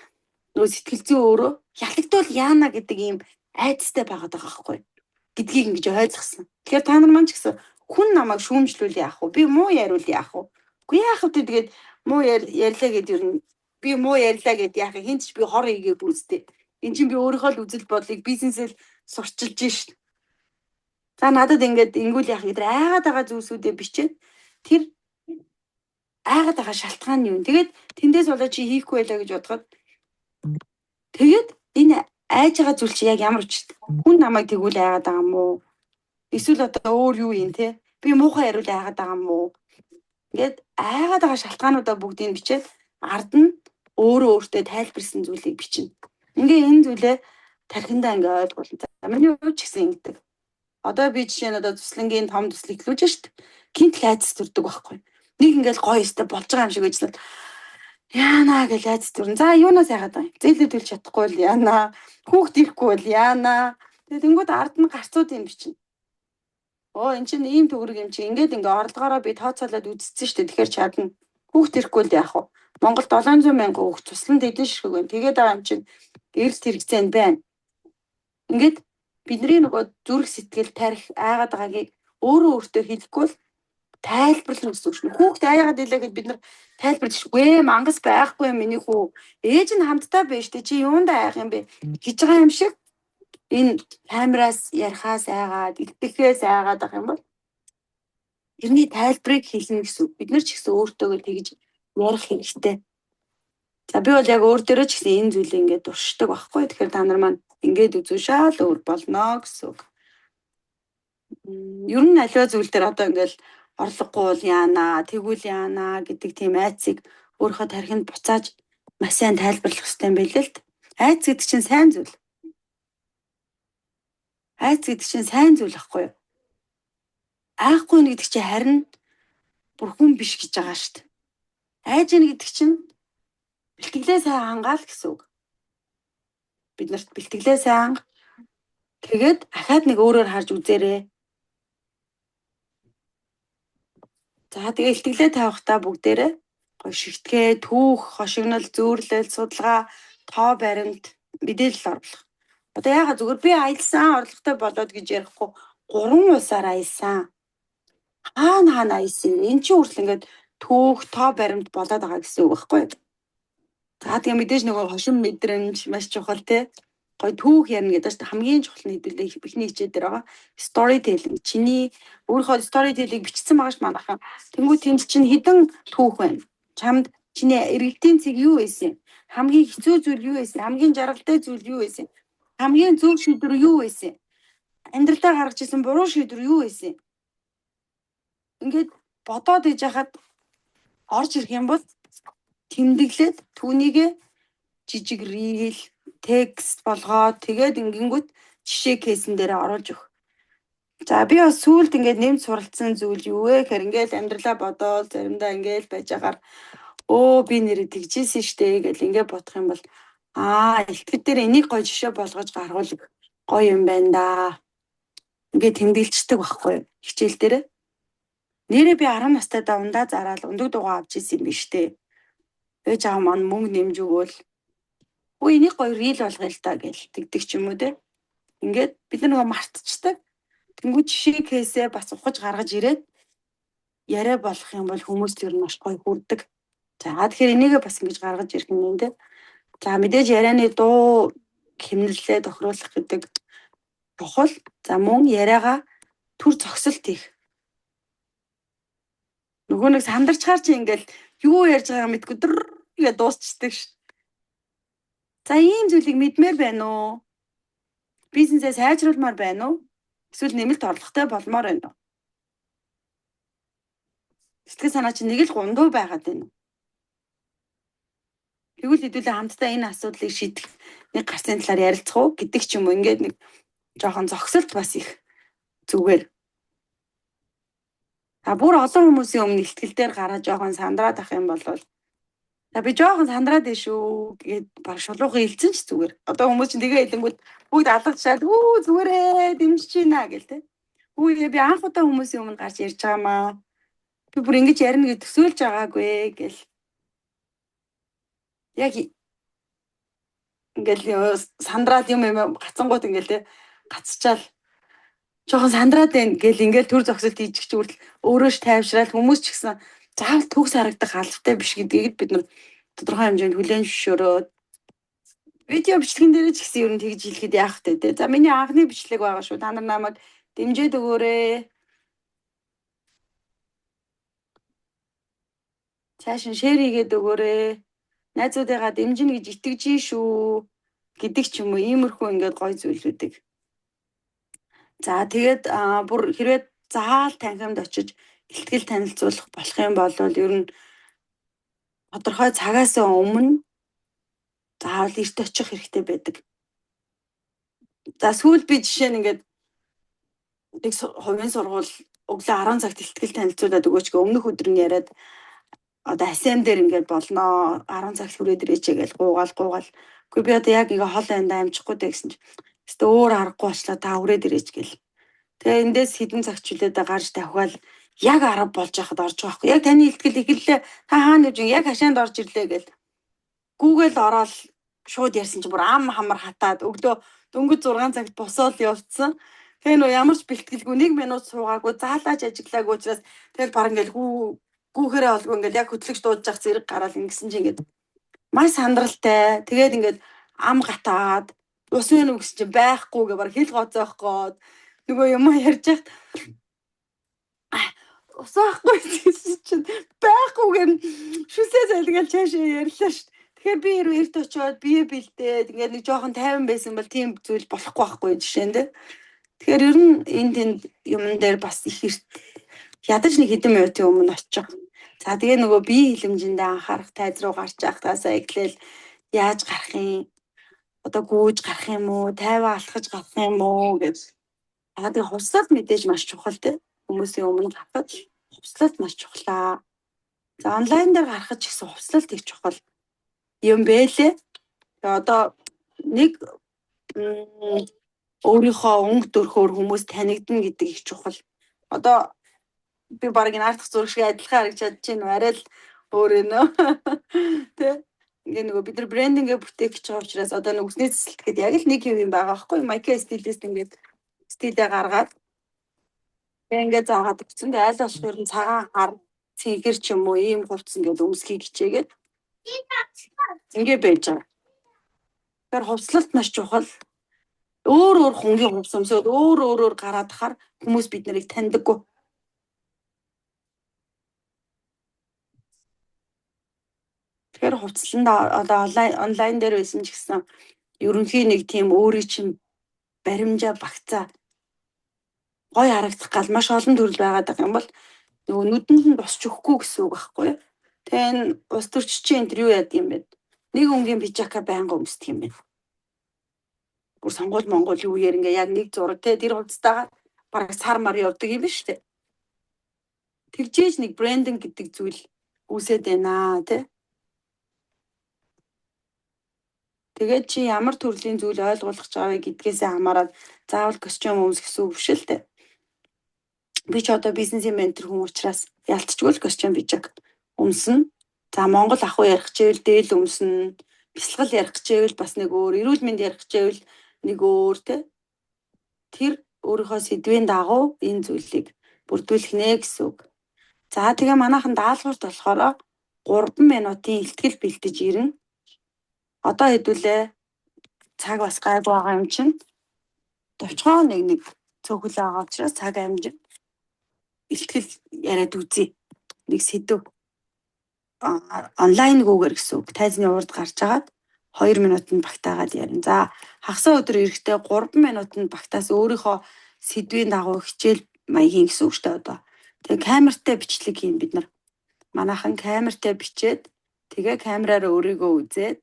нөгөө сэтгэл зүй өөрөө ялагдвал яана гэдэг ийм айцтай байгаад байгаа байхгүй гэдгийг ингэж ойлгосон. Тэгэхээр та нар маань ч гэсэн хүн намайг шүүмжлүүл яах вэ? Би муу яриул яах вэ? Үгүй яах вэ тэгээд муу ярьлаа гэд ер нь би муу ярьлаа гэд яах юм хинч би хор хийгээгүй үстэй. Энд чинь би өөрийнхөө л үзэл бодлыг бизнесэл сурчилж шít. За надад ингээд ингүүл яах гэдэг айгаад байгаа зүйлсүүдээ бичээд тэр айгаад байгаа шалтгаан нь юу? Тэгээд тэндээс болоо чи хийхгүй байлаа гэж бодоход тэгээд энэ айж байгаа зүйл чи яг ямар учиртай? Хүн намайг тэгвэл айгаад байгаа юм уу? Эсвэл одоо өөр юу юм те? Би муухай яриул айгаад байгаа юм уу? Ингээд айгаад байгаа шалтгаануудаа бүгдийг бичээд ард нь өөртөө тайлбарсан зүйлийг бичнэ. Ингээ энэ зүйлээ тархиндаа ингээ ойлгуулна. Миний хувьд ч гэсэн ингэдэг. Одоо би жишээ нь одоо туслангийн том төслийг төлөвж шít. Гинт айц төрдөг байхгүй. Нэг ингээл гоё өстэй болж байгаа юм шиг байжлаа. Яана гэж айц төрн. За юунаас яагаад байгаа юм? Зээлээ төлж чадахгүй л яана. Хүүхд ирэхгүй бол яана. Тэгээд тэнгууд ард нь гарцууд юм бичнэ. Эн чинь ийм төгрөг юм чи ингээд ингээ орлогоороо би тооцоолоод үзсэн шүү дээ. Тэгэхээр чадна. Хүүхд ирэхгүй л яах вэ? Монгол 700 мянган хүүхд тусланд эдэн ширхэг байна. Тэгээд байгаа юм чинь эрэлт хэрэгцээ байна. Ингээд бидний нөгөө зүрх сэтгэл тарих айгаад байгаагийг өөртөө хэлэхгүй л тайлбарлах гэсэн үг шүү. Хүүхд аяагаад илээ гэж бид нар тайлбарлаж үгүй мангас байхгүй юм миний хүү. Ээж нь хамтдаа байж тээ чи юундаа айх юм бэ гэж байгаа юм шиг энэ камераас ярихаас айгаад илтгэхээс айгаад байгаа юм бол тэрний тайлбарыг хэлнэ гэсэн үг. Бид нар ч гэсэн өөртөөгөө тэгж ярих хэрэгтэй. За би бол яг өөр дөрөө ч гэсэн энэ зүйлийг ингээд дуршдаг байхгүй. Тэгэхээр та нар маань ингээд үзүүшаал өөр болно гэсэн үг. Ер нь аливаа зүйл дээр одоо ингээд орлогогүй бол яана, тэгвэл яана гэдэг тийм айцыг өөрийнхөө тархинд буцааж маш сайн тайлбарлах хэрэгтэй юм байл л д. Айц гэдэг чинь сайн зүйл. Айц гэдэг чинь сайн зүйл ахгүй юу? Айхгүй гэдэг чинь харин бүр хүн биш гэж байгаа шүү дээ. Айж ийн гэдэг чинь бэлтгэлээ сайн хангаал гэсэн үг. Бид нарт бэлтгэлээ сайн ханга. Тэгээд ахаад нэг өөрөөр харж үзээрэй. За тэгээ бэлтгэлээ тавихтаа бүгдээрээ гоё шигтгээ, түүх, хошигнол, зүүрлэл, судалгаа, тоо баримт, мэдээлэл оруулах. Одоо яагаад зүгээр би аялсан орлоготой болоод гэж ярихгүй 3 улсаар аялсан. Хаана аялсан? Энд чинь хүртэл ингээд түүх, тоо баримт болоод байгаа гэсэн үг байхгүй юу? За тэгээ мэдээж нөгөө хошин мэдрэмж маш чухал те. гоё түүх ярина гэдэг чинь хамгийн чухал нь хэдүүлээ ихний хичээл дээр байгаа. Storytelling. Чиний өөрийнхөө storytelling бичсэн байгаа ш манайхан. Тэнгүү тэнд чинь хідэн түүх байна. Чамд чиний эргэлтийн цэг юу байсан? Хамгийн хэцүү зүйл юу байсан? Хамгийн жаргалтай зүйл юу байсан? Хамгийн зөв шийдвэр юу байсан? Амьдралдаа гаргаж ирсэн буруу шийдвэр юу байсан? Ингээд бодоод иж хахад орж ирэх юм бол тэмдэглээд түүнийгээ жижиг рeel текст болгоод тэгээд ингэнгүүт жишээ кейсэн дээр оруулж өгөх. За би бас сүүлд ингээд нэмж суралцсан зүйл юу вэ гэхээр ингээд амьдралаа бодоод заримдаа ингээд байж агаар би нэрээ тэгжсэн штэ гэж ингээд бодох юм бол илтгэд дээр энийг гоё жишээ болгож гаргуул гоё юм байна да. Ингээд тэмдэглэждэг байхгүй хичээл дээр. Нэрээ би 10 настай давндаа зараад ундаг дугаа авч ирсэн юм биш үү? Ээж аав маань мөнгө нэмж өгөөл энийг гоё рeel болгоё л та гэж тэгдэг ч юм уу те. Ингээд бид нөгөө мартчихдаг. Тэнгүү жишээ кейсээ бас ухаж гаргаж ирээд яриа болох юм бол хүмүүс тэр нь маш гоё хүрдэг. За тэгэхээр энийгээ бас ингэж гаргаж ирэх юм те. За мэдээж ярианы дуу хэмнэлээ тохируулах гэдэг чухал. За мөн яриагаа төр зогсолт хийх. Нөгөө нэг сандарчгаар чи ингээл юу ярьж байгааг мэдгүй гээ дуусчдаг ш. За ийм зүйлийг мэдмээр байна уу? Бизнесээ сайжруулмаар байна уу? Эсвэл нэмэлт орлоготой болмоор байна уу? Сэтгэл санаа чинь нэг л гундуу байгаад байна. Тэгвэл хэдүүлээ хамтдаа энэ асуудлыг шийдэх нэг гарцын талаар ярилцах уу гэдэг ч юм уу. Ингээд нэг жоохон зогсолт бас их зүгээр. Бүр олон хүмүүсийн өмнө ихтгэл дээр гараад жоохон сандраад ах юм бол би жоохон сандраад байна шүү гэгээд баг шулуухан хэлсэн ч зүгээр. Одоо хүмүүс чинь тэгээ хэлэнгүүт бүгд алгачаад зүгээрээ дэмжиж байна гэл те. Би анх удаа хүмүүсийн өмнө гарч ярьж байгаамаа. Би бүр ингэж ярина гэж төсөөлж байгаагүй гэл. Яг ингээл сандраад юм гацангууд ингээл те гацчаал жоохон сандраад байна гэл ингээл төр зогсолт хийчих чи өөрөөш тайвшраал хүмүүс ч гэсэн заавал төгс харагдах албатай биш гэдгийг бид нар тодорхой хэмжээнд хүлээн зөвшөөрөөд видео бичлэгэн дээр ч гэсэн ер нь тэгж хэлэхэд яах вэ те. За миний анхны бичлэг байгаа шүү. Та нар намайг дэмжиж өгөөрэй. Цааш нь шеэр хийгээд өгөөрэй. Найзуудыгаа дэмжинэ гэж итгэж шүү гэдэг ч юм уу иймэрхүү ингээд гоё зүйлүүдийг. За тэгээд бүр хэрвээ заал танхимд очиж ихтгэл танилцуулах болох юм бол ер нь тодорхой цагаас өмнө заавал эрт очих хэрэгтэй байдаг. За сүүл би жишээ нь ингээд нэг хувийн сургууль өглөө 10 цагт ихтгэл танилцуулаад өгөөч гэх өмнөх өдөр нь яриад одоо асем дээр ингээд болноо 10 цагт хүрээд ирээч гэж гуугаал. Үгүй би одоо яг ингээ хол байндаа амжихгүй дээ гэсэн чинь өстө өөр аргагүй болчлаа та хүрээд ирээч гэл. Тэгээ эндээс хідэн цагч хүлээдэ гарч тавхиал яг 10 болж яхад орж байгаа хгүй. Яг таны ихтгэл эхэллээ. Та хаана явж яг хашаанд орж ирлээ гэл. Google ороод шууд ярьсан чинь бүр ам хамар хатаад өглөө дөнгөж 6 цагт босоод явцсан. Тэгээ нөө ямар ч бэлтгэлгүй 1 минут суугаагүй заалааж ажиглаагүй учраас тэгэл баг ингээл гүүхэрээ олгүй ингээл яг хөтлөгч дуудаж явах зэрэг гараад ингэсэн чинь ингээд маш сандралтай. Тэгээд ингээд ам гатаад ус вэ нүг гэсэн чинь байхгүй гэ баг хэл гоцоохгоод нөгөө юм ярьж яхад ус байхгүй гэсэн чинь байхгүй гэн шүсээ залгаал цаашаа ярьлаа шүү. Тэгэхээр би эрт очиод бие бэлдээд ингээд нэг жоохон тайван байсан бол тийм зүйл болохгүй байхгүй жишээ нь. Тэгэхээр ер нь энэ тэнд юм дээр бас их ядаж нэг хэдэн минутын өмнө очих. За тэгээ нөгөө бие хилэмжиндээ анхаарах тайз руу гарч явахтаасаа эхлээл яаж гарах юм? Одоо гүйж гарах юм уу? Тайван алхаж гарах юм уу гэж. Тэгээ хувцлалт мэдээж маш чухал те. Хүмүүсийн өмнө гарахад хувцлалт маш чухлаа. За онлайн дээр гарахад ч гэсэн хувцлалт их чухал юм бэлээ. Тэгээ одоо нэг өөрийнхөө өнгө төрхөөр хүмүүс танигдна гэдэг их чухал. Одоо би баг энэ ардах зураг шиг адилхан харагдаж чинь арай л өөр нөө. Тэ ингээ нөгөө бид нар брендингээ бүтээх гэж байгаа учраас одоо нэг үсний цэцэлтгэхэд яг л нэг юм байгаа байхгүй майка стилист ингээд стилээ гаргаад ингээ заагаад өгсөн. Тэгээ аль болох ер нь цагаан хар цэгэр ч юм уу ийм хувцс ингээд өмсхийг хичээгээд ингээ байж байгаа. Тэгэхээр хувцлалт маш чухал. өөр хонгийн хувцас өмсөд өөрөөр гараад хахаар хүмүүс бид нарыг таньдаггүй. Тэгэхээр хувцланд одоо онлайн дээр байсан ч гэсэн ерөнхийн нэг тийм өөрийн чинь баримжаа багцаа гой харагдах гал маш олон төрөл байгаад байгаа юм бол нөгөө нүдэнд нь босч өгөхгүй гэсэн үг байхгүй юу? Тэгээ энэ ус төрччийн энэ юу яадаг юм бэ? Нэг өнгийн пижака байнга өмсдөг юм байна. Бүр сонгуул Монгол үеэр ингээ яг нэг зураг те тэр хувцастайгаа бараг сар мар явдаг юм биш үү? Тэгжээж нэг брендинг гэдэг зүйл үүсээд байна те. Тэгээд чи ямар төрлийн зүйл ойлгуулах гэж байгааг гэдгээсээ хамаарат заавал костюм өмсөх гэсэн үг биш л те. Би ч одоо бизнесийн ментор хүн учраас ялцчгүй л костюм пижак өмснө. За Монгол ахуй ярих гэвэл дээл өмснө. Бясалгал ярих гэвэл бас нэг өөр, эрүүл мэнд ярих гэвэл нэг өөр те. Тэр өөрийнхөө сэдвийн дагуу энэ зүйлийг бүрдүүлэх нэ гэсэн үг. За тэгээ манайхан даалгаварт болохоор 3 минутын ихтгэл бэлтэж ирнэ. Одоо хэдүүлээ цаг бас гайгүй байгаа юм чинь. Товчхон нэг цөөхөл байгаа учраас цаг амжин ихтгэл яриад үзье. Нэг сэдв онлайн гүүгээр гэсэн үг. Тайзны урд гарч агаад 2 минутанд багтаагаад ярина. За хагасаа өдөр эрэхтэй 3 минутанд багтаас өөрийнхөө сэдвийн дагуу хичээл маягийн гэсэн үг шүү дээ одоо. Тэгээ камертай бичлэг хийн бид нар. Манайхан камертай бичээд тэгээ камераар өөрийгөө үзээд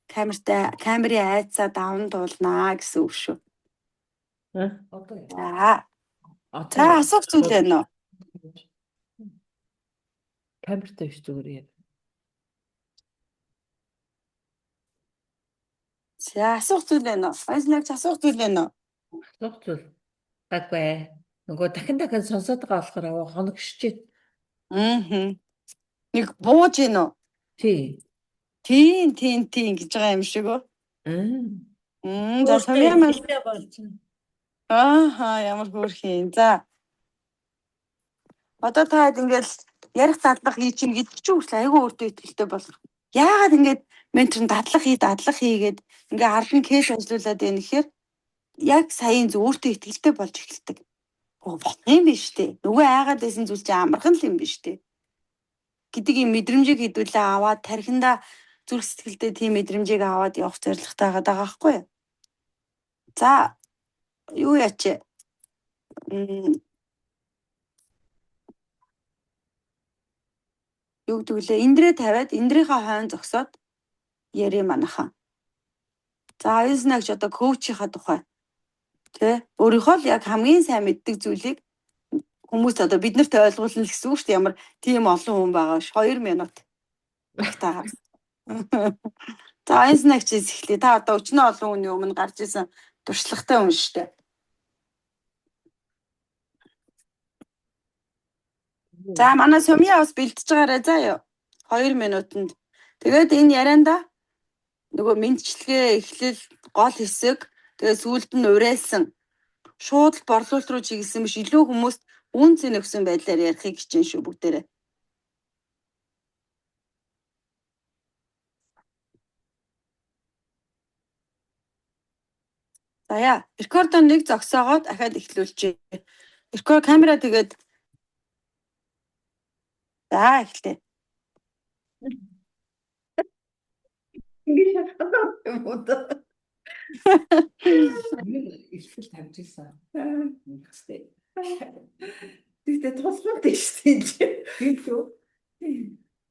камерын айцаа даван туулнаа гэсэн үг шүү. За асуух зүйл байна уу? Камертай биш зүгээр яа. За асуух зүйл байна уу? Баярлалаа асуух зүйл байна уу? Асуух зүйл гайгүй. Нөгөө дахин сонсоод байгаа болохоор хоногшчээ. Нэг бууж гин үү? Тийм гэж байгаа юм шиг үү? За Сумьямаас ямар хөөрхий. За одоо та ингээл ярих дадлах хий чинь гэдэг чинь үгүй айгүй өөртөө ихтэй болох. Яагаад ингээд ментор дадлах хийгээд ингээ ард нь кейс ажиллуулад байна гэхээр яг саяын өөртөө ихтэй болж эхэлдэг. Болох юм биш үү? Нөгөө айгаад байсан зүйл чинь амархан л юм биш үү? Гэдэг юм мэдрэмжийг хэдүүлээ аваад тархинда зүрх сэтгэлдээ тийм мэдрэмжийг аваад явах зорилготой байгаа байхгүй юу? За юу яач юу гэдэг лээ эндрээ тавиад эндрийнхаа хойно зогсоод яри манайхан. За Айзнагч одоо коучийнхаа тухай тий өөрийнхөө л яг хамгийн сайн мэддэг зүйлийг хүмүүст одоо биднэрт ойлгуулна гэсэн үг шүү дээ. Ямар тийм олон хүн байгаа ш 2 минут багтаагаар. За Айзнагч эхлэе. Та одоо өчнөө олон хүний өмнө гарч исэн туршлагатай хүн шүү дээ. За манай Сумья бас бэлтэж байгаарай заа юу. 2 минутанд. Тэгээд энэ ярианда нөгөө мэдчилгээ эхлэл гол хэсэг тэгээ сүүлд нь урайлсан шууд борлуулалт руу чиглэсэн биш илүү хүмүүст үн цэн өгсөн байдлаар ярихыг хичээн шүү бүгдээрээ. За яа, рекордоо нэг зогсоогоод дахиад эхлүүлчихье. Рекорд камера тэгээд за эхлэе. Ингээд шатгаад юм уу? Ихтэл тавьж ирсэн. Тэгтээ тусмал дээ шүү.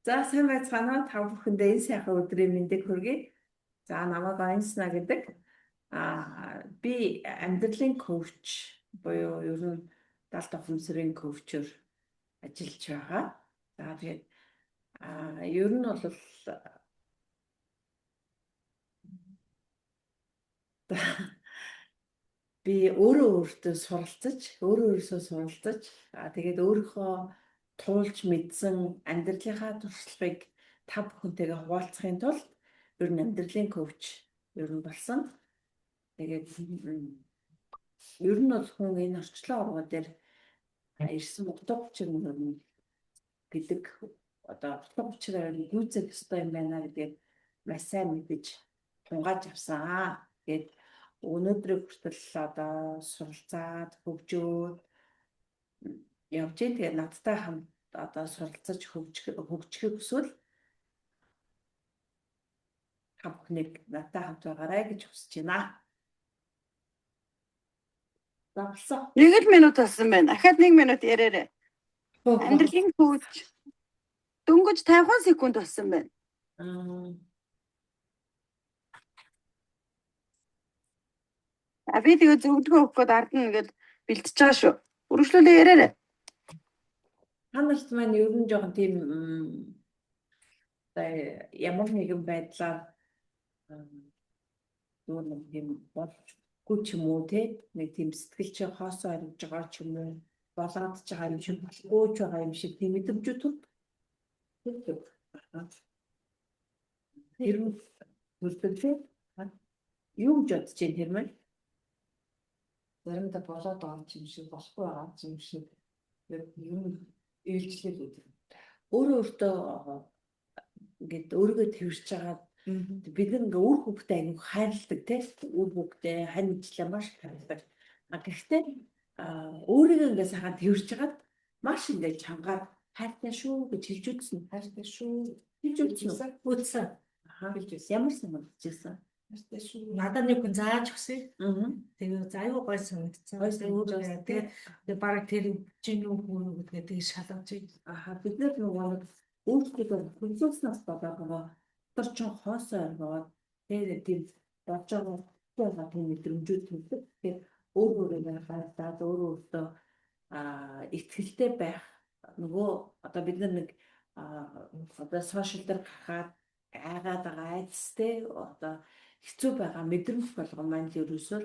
За сайн байцгаана уу? Та бүхэндээ энэ сайхан өдрийн мэндийг хүргэе. За намайг Айнсна гэдэг. Би амьдралын коуч буюу ер нь даалт ухамсарын коучор ажиллаж байгаа. За тэгээд ер нь бол би өөрөөсөө суралцаж тэгээд өөрийнхөө туулж мэдсэн амьдралынхаа туршлагыг та бүхэнтэйгээ хуваалцахын тулд ер нь амьдралын коуч ер нь болсон. Тэгээд ер нь бол хүн энэ орчлон оргоо дээр ирсэн утга учир нь гэдэг одоо утга учираар гүйцэх ёстой юм байна гэдгийг маш сайн мэдэж тунгааж авсан. Тэгээд өнөөдрийг хүртэл одоо суралцаад хөгжөөд явж гин. Тэгээд надтай хамт одоо суралцаж хөгжихийг хүсвэл та бүхнийг надтай хамт байгаарай гэж хүсэж байна. Давсан. 1 минут болсон байна. Дахиад 1 минут яриарай. Амьдралын хөөж дөнгөж 50 секунд болсон байна. Би тэгээ зөвлөгөө өгөх гээд ард нь ингээд бэлтэж байгаа шүү. Үргэлжлүүлээ яриарай. Та нарт маань ер нь жоохон тийм ямар нэгэн байдлаар юу нэг тийм болгүй ч юм уу те нэг тийм сэтгэл чи хоосоо амьж байгаа ч юм уу болоод ч байгаа юм шиг болохгүй ч байгаа юм шиг тийм мэдрэмжүүд тэр нь үлдээ юу гэж бодож байна хэрмээ заримдаа болоод байгаа юм шиг болохгүй байгаа юм шиг юм ээлжлэл үүд өөртөө ингээд өөрийгөө тэрвэрч байгаа бид нэг үр хөвгтэй аяг хайрладаг те үр хөвгтэй хань мэдлээ маш хайрладаг. Гэхдээ өөрийгөө ингээд сайхан тэрвэрч хагаад маш ингээд чангаар хайртай шүү гэж хэлж үзсэн. Хайртай шүү хэлж үзсэн. Үзсэн. Хэлж үзсэн. Ямар санагдчихсан? Хайртай шүү. Надад нэг хүн зааж өгсөн. Тэгээ аюу гой санагдсан. Тэгээд бараг тэр чинь юу гэдэг тэгээ шалгаж байна. Бид нэг өөрсдөө хүнсэлснээс болоод дотор ч хоосоо оргоод тэгээд тийм болж байгаа тийм мэдрэмжүүд төрдөг. Тэгэхээр өөрөөрөө хайрлаад өөртөө ихтгэлтэй байх нөгөө одоо бид нэг одоо сошиал дээр гарахад айгаад байгаа айцтэй одоо хэцүү байгаа мэдрэмж болгон маань л ерөөсөө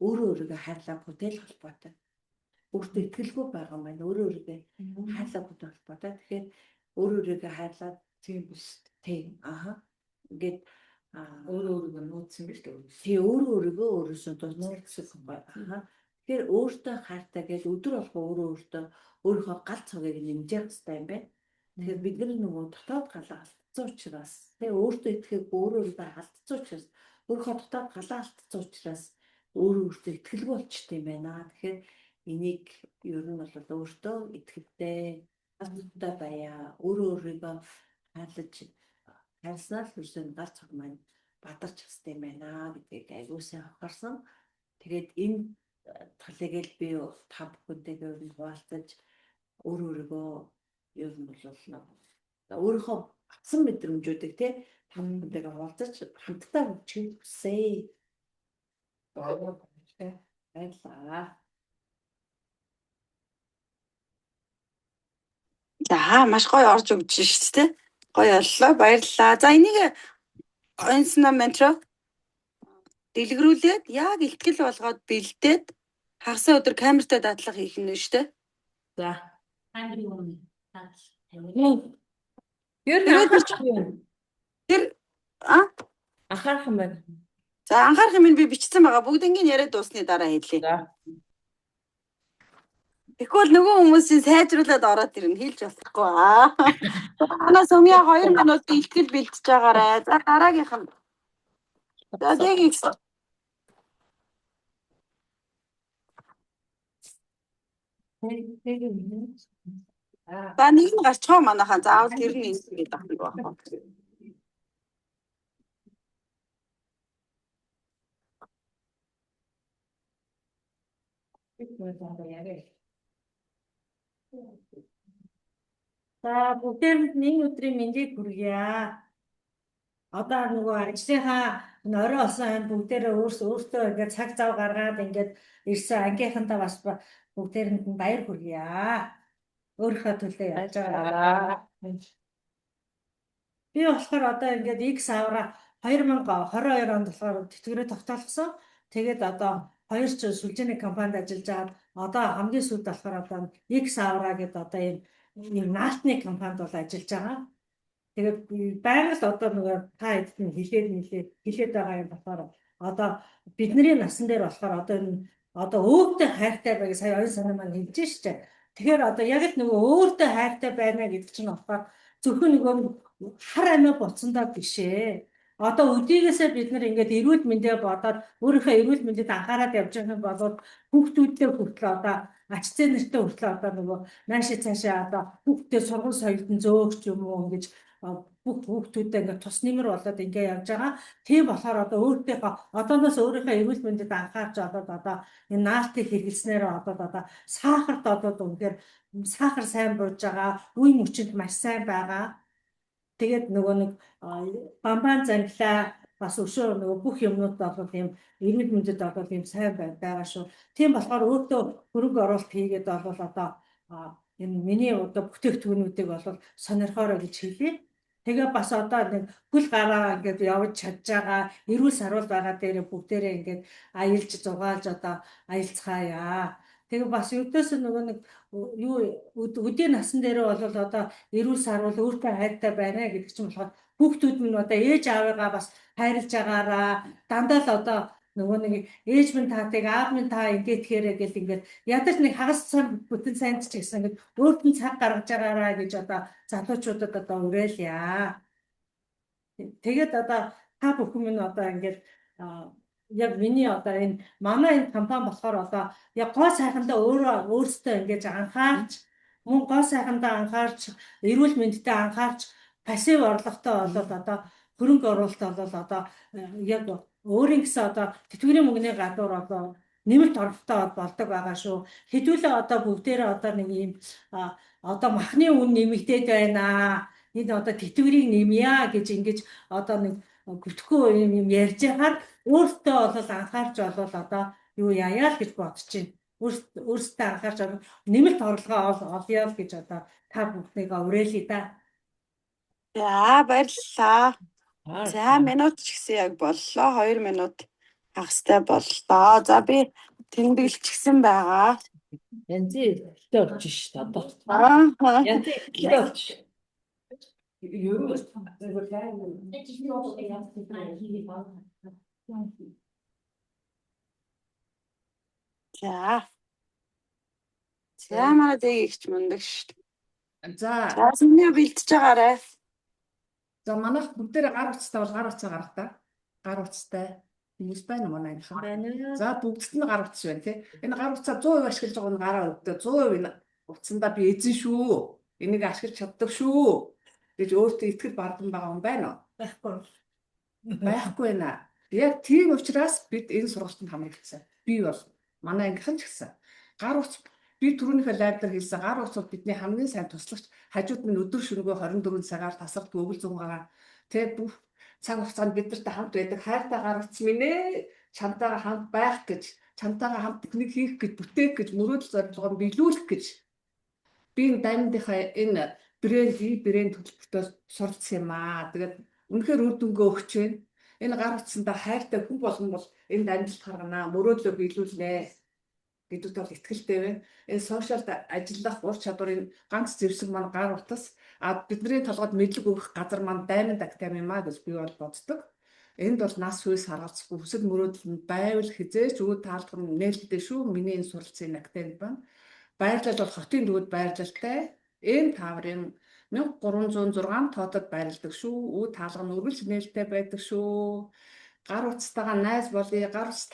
өөрөөрөө хайрлаа бүтээл холбоотой. Өөртөө итгэлгүй байгаа маань өөрөөрөө хайрлаа бүтээл холбоотой. Тэгэхээр өөрөөрөө хайрлаад Тийм биш. тийм ингээд Өөрөө нууцсан биш үү? тий өөрөөрөө өөрөөсөө нууцсан байна. Тэгэхээр өөртөө хайртай гэж өдөр болгоо өөртөө өөрийнхөө гал цогийг нэмж явах хэрэгтэй юм байна. Тэгэхээр бид нар нөгөө дотоод галаа алдсан учраас тий өөртөө итгэх өөрөөрөө алдсан учраас өөрийнхөө дотоод галаа алдсан учраас өөртөө итгэлгүй болчтой юм байна. Тэгэхээр энийг ер нь бол өөртөө итгэвтэй асуудалтай байя. Өөрийгөө хайрлаж хайрснаар л үсэн гал цог маань бадарч хэвчтэй юм байна гэдгийг айгуусаа анхаарсан. Тэгээд энэ талыг л би та бүхэнтэйгээ хуваалцаж өөрийгөө ер нь бол өөрийнхөө авсан мэдрэмжүүдийг те та бүхэнтэйгээ хуваалцаж хамтдаа хөгжих хүсье. Баярлалаа. За маш гоё орж өгч шүү дээ. Гоё боллоо. Баярлалаа. За энийг онцно ментро дэлгэрүүлээд яг ихтгэл болгоод бэлдээд хагас өдөр камертай дадлага хийх нь шүү дээ. За. Ер нь Тэр Анхаарах юм байна. за анхаарах юм би бичсэн байгаа. Бүгднийг яриад дуусны дараа хэлье. За. Тэгвэл нөгөө хүмүүсийн сайжруулад ороод ирнэ хэлж болохгүй. Манай сумья 2 минут ихтгэл бэлтэж байгаарай. За дараагийнх нь. За дэгийг. За нэг нь гарчгаа манайхаа заавал тэр нь ингэ гэдэг байна. За бүгдээрэнд нэг өдрийн мэндийг хүргье. Одоо нөгөө ажлынхаа орой олсон бүгдээрээ өөртөө ингээд цаг зав гаргаад ингээд ирсэн ангийнхантаа бас бүгдээрэнд нь баяр хүргье. Өөрийнхөө төлөө яаж байгаа. Би болохоор одоо ингээд X аваа 2022 онд болохоор тэтгэврээ тогтоолгосон. Тэгээд одоо 2 жил сүлжээний компанид ажиллаж байгаа. Одоо хамгийн сүүлд болохоор одоо X аваа гэдэг одоо ийм наалтны компанид бол ажиллаж байгаа. Тэгээд байнга л одоо нөгөө та эдд нь хэлээд байгаа юм болохоор одоо бидний насан дээр болохоор одоо өөртөө хайртай байг сая оюун санаа маань хэлж штэ. Тэгэхээр одоо яг л нөгөө өөртөө хайртай байна гэдэг чинь болохоор зөвхөн нөгөө хар амиа буцандаа бишээ. одоо өдийгээсээ бид нар ингээд эрүүл мэндэ бодоод өөрийнхөө эрүүл мэндэд анхаарал явж байгаа юм бол хүүхдүүдтэй хүртэл одоо ач зээ нэртэй хүртэл одоо нөгөө нааши цаашаа одоо хүүхдээ сургууль соёлтон зөөгч юм уу ингэж бүх хүүхдүүдтэй ингээд тус нэмэр болоод ингээд явж байгаа. Тийм болохоор одоо одооноос өөрийнхөө эрүүл мэндэд анхаарч одоо энэ наалтыг хэрэглэснээр одоо сахарт одоо үнэхээр сахар сайн бууж байгаа, үе мөчөнд маш сайн байгаа. Тэгээд нөгөө нэг бамбаан занглаа бас өшөө нөгөө бүх юмнууд бол ийм эрүүл мэндэд бол ийм сайн байгаа шүү. Тийм болохоор өөртөө хөрөнгө оруулалт хийгээд бол одоо энэ миний одоо бүтээгдэхүүнүүдийг бол сонирхоорой гэж хэлье. Тэгээ бас одоо нэг хөл гараа ингээд явж чадж байгаа эрүүл сарвал байгаа дээр бүгдээрээ ингээд аялж зугаалж одоо аялцгаая. Тэгээ бас өвдөөс нөгөө нэг юу өдийн насан дээр бол одоо эрүүл сарвал өөртөө хайртай байна гэдэг чинь болохоор хүүхдүүд нь одоо ээж аавыгаа бас хайрлаж байгаараа дандаа л одоо нөгөө нэг ээж минь таатыг аав минь та ингэдэхээрээ гэл ингээд ядаж нэг хагас цам бүтэн сайнд ч гэсэн ингээд өөрт нь цаг гаргаж байгаараа гэж одоо залуучуудад одоо уриалъя. Тэгээд одоо та бүхэн минь одоо ингээд яг миний одоо энэ манай энэ компани болохоор одоо яг гоо сайхандаа өөрсдөө ингэж анхаарч мөн гоо сайхандаа анхаарч эрүүл мэндэд анхаарч пассив орлоготой болоод одоо хөрөнгө оруулалт бол одоо яг өөрийн гэсэн одоо тэтгэврийн мөнгөний гадуур одоо нэмэлт орлоготой болдог байгаа шүү. Хэдүүлээ одоо бүгдээрээ одоо нэг ийм одоо махны үн нэмэгдээд байна. Энэ одоо тэтгэврийг нэмье гэж ингэж одоо нэг бүтэхгүй юм ярьж байхаар өөртөө бол анхаарч бол одоо юу яаяа л гэж бодож байна. Өөртөө анхаарч нэмэлт орлогоо олъё гэж одоо та бүхнийг уриалъя да. За баярлалаа. За минут ч гэсэн яг боллоо. 2 минут хагастай боллоо. За би тэмдэглэчихсэн байгаа. Янзын ихтэй болж ш одоо. Янзын ихтэй болж. За манай дээгч мундаг шүү дээ. За Сүмээ бэлтэж байгаарай. за манайх бүгдээрээ гар утастай бол гар утсаа гаргатаа. Гар утастай хүмүүс байна манай анхаа. За бүгдд нь гар утас байна тий. Энэ гар утсаа 100% ашиглаж байгаа нь гараа өгдөө 100% энэ утсандаа би эзэн шүү. Энийг ашиглаж чаддаг шүү гэж өөртөө итгэл бардам байгаа юм байна уу? Байхгүй байна. Яг тийм учраас бид энэ сургалтанд хамрагдсан. Би бол манай ангихан ч гэсэн гар утас би түрүүнийхээ лайвдаар хэлсэн гар утас бол бидний хамгийн сайн туслагч. Хажууд нь өдөр шөнөгүй 24 цагаар тасралтгүй өвөл зунгаа тэ бүх цаг хугацаанд бидэртэй хамт байдаг хайртай гар утас минь ээ чамтайгаа хамт байх гэж чамтайгаа хамт нэг хийх гэж бүтээх гэж мөрөөдөл зорилгоо биелүүлэх гэж би энэ даймдынхаа энэ брэнд төлөвлөлтөөр суралцсан юм аа. Тэгээд үнэхээр үр дүнгээ өгч байна. Энэ гар утсандаа хайртай хүн болгон бол энд амжилт гаргана, мөрөөдлөө биелүүлнэ гэдэгт бол итгэлтэй байна. Энэ сошиалд ажиллах ур чадварын ганц зэвсэг маань гар утас. Бидний толгойд мэдлэг өгөх газар маань Diamond Academy маа гэж би бол боддог. Энд бол нас хүйс харгалзахгүй хүсэл мөрөөдөл нь байвал хизээч үүд таалдах нь нээлттэй шүү. Миний энэ суралцсан академи байна. Байрлал бол хотын дүүд байрлалтай. Энэ тааврын 1306 тоотод байрладаг шүү. Үүд таалга нь үргэлж нээлттэй байдаг шүү. Гар утастайгаа найз болъё. Гар утас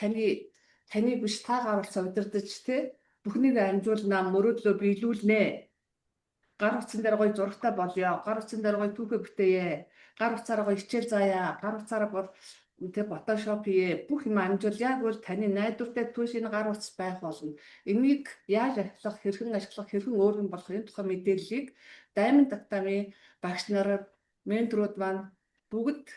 таны биш та гар утсаа удирдах те бүхнийг амжуулнаа мөрөөдлөө биелүүлнэ. Гар утсан дээр гоё зурагтай болъё. Гар утсан дээр гоё түүхээ бүтээе. Гар утсаараа гоё хичээл заая. Гар утсаараа бол тэг фотошоп хийе. Бүх юм амжуул. Яг бол таны найдвартай түүш энэ гар утас байх болно. Энийг яаж ашиглах, хэрхэн ашиглах, хэрхэн өөрийн болох энэ тухай мэдээллийг Diamond Academy багш нар, менторууд маань бүгд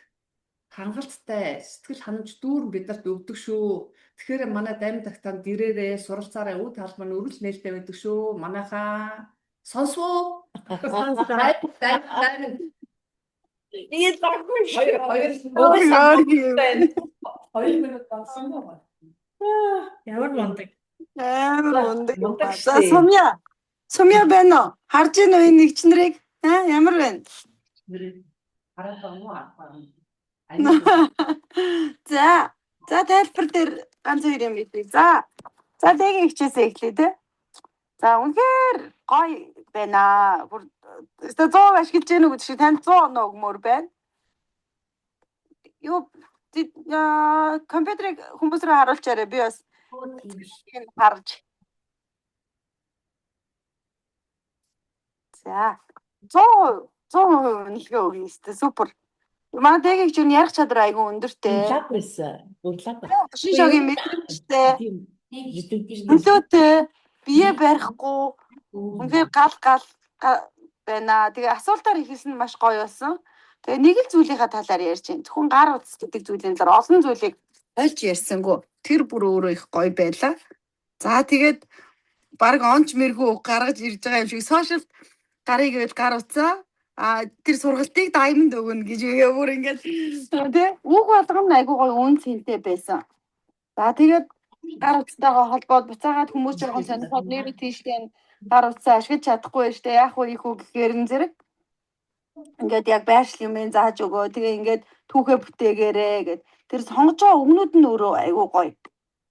хангалттай сэтгэл ханамж дүүрэн бидэнд өгдөг шүү. Тэгэхээр манай Diamond Academy дээрээ суралцаараа үе тал маань өргөл нээлттэй байдаг шүү. Манайхаа сонсвоо. Энэ хоёр минут болсон байна. Ямар мундаг. Мундаг. За Сумья байна уу? Харж ийн үү энэ нэгч нарыг? Ямар байна? За тайлбар дээр ганц хоёр юм хэлье. За дэгийн хичээсээ эхлэе те. За үнэхээр гоё байна. Бүр 100 ашиглаж гэнэ үү гэдэг шиг танд 100 оноо өгмөр байна. юу компьютерыг хүмүүс рүү харуулчаарай. Би бас энэ харж. За 100% нэлгээ өгнө өстэй супер. Манай дэгийг ч ярих чадвар айгүй өндөртэй. Лаг байсан. Лаг. Шин шогийн мэдрэмжтэй. Тийм. Нөлөөтэй. Бие барихгүй. Үнэхээр гал байна. Тэгээ асуултаар ихэлсэн нь маш гоё болсон. Тэгээ нэг л зүйлийнхаа талаар ярьж байна. Зөвхөн гар утас гэдэг зүйлийн талаар олон зүйлийг олж ярьсангүй. Тэр бүр өөрөө их гоё байлаа. За тэгээд баг онч мэргүү гаргаж ирж байгаа юм шиг сошиал гарыг ивэл гар утсаа тэр сургалтыг даймонд өгнө гэж бүр ингээд тий үг болгоно айгуу гоё үн цэнтэй байсан. За тэгээд гар утастайгаа холбоод буцаагаад хүмүүс жоохон сонирхоод нэр тийштэй гар утсаа ашиглаж чадахгүй штэ яах вэ их үг гэхээр энэ зэрэг ингээд яг байршил юм зааж өгөө тэгээ ингээд түүхээ бүтээгээрээ гэд тэр сонгож байгаа өгнүүд нь өөрөө айгуу гоё.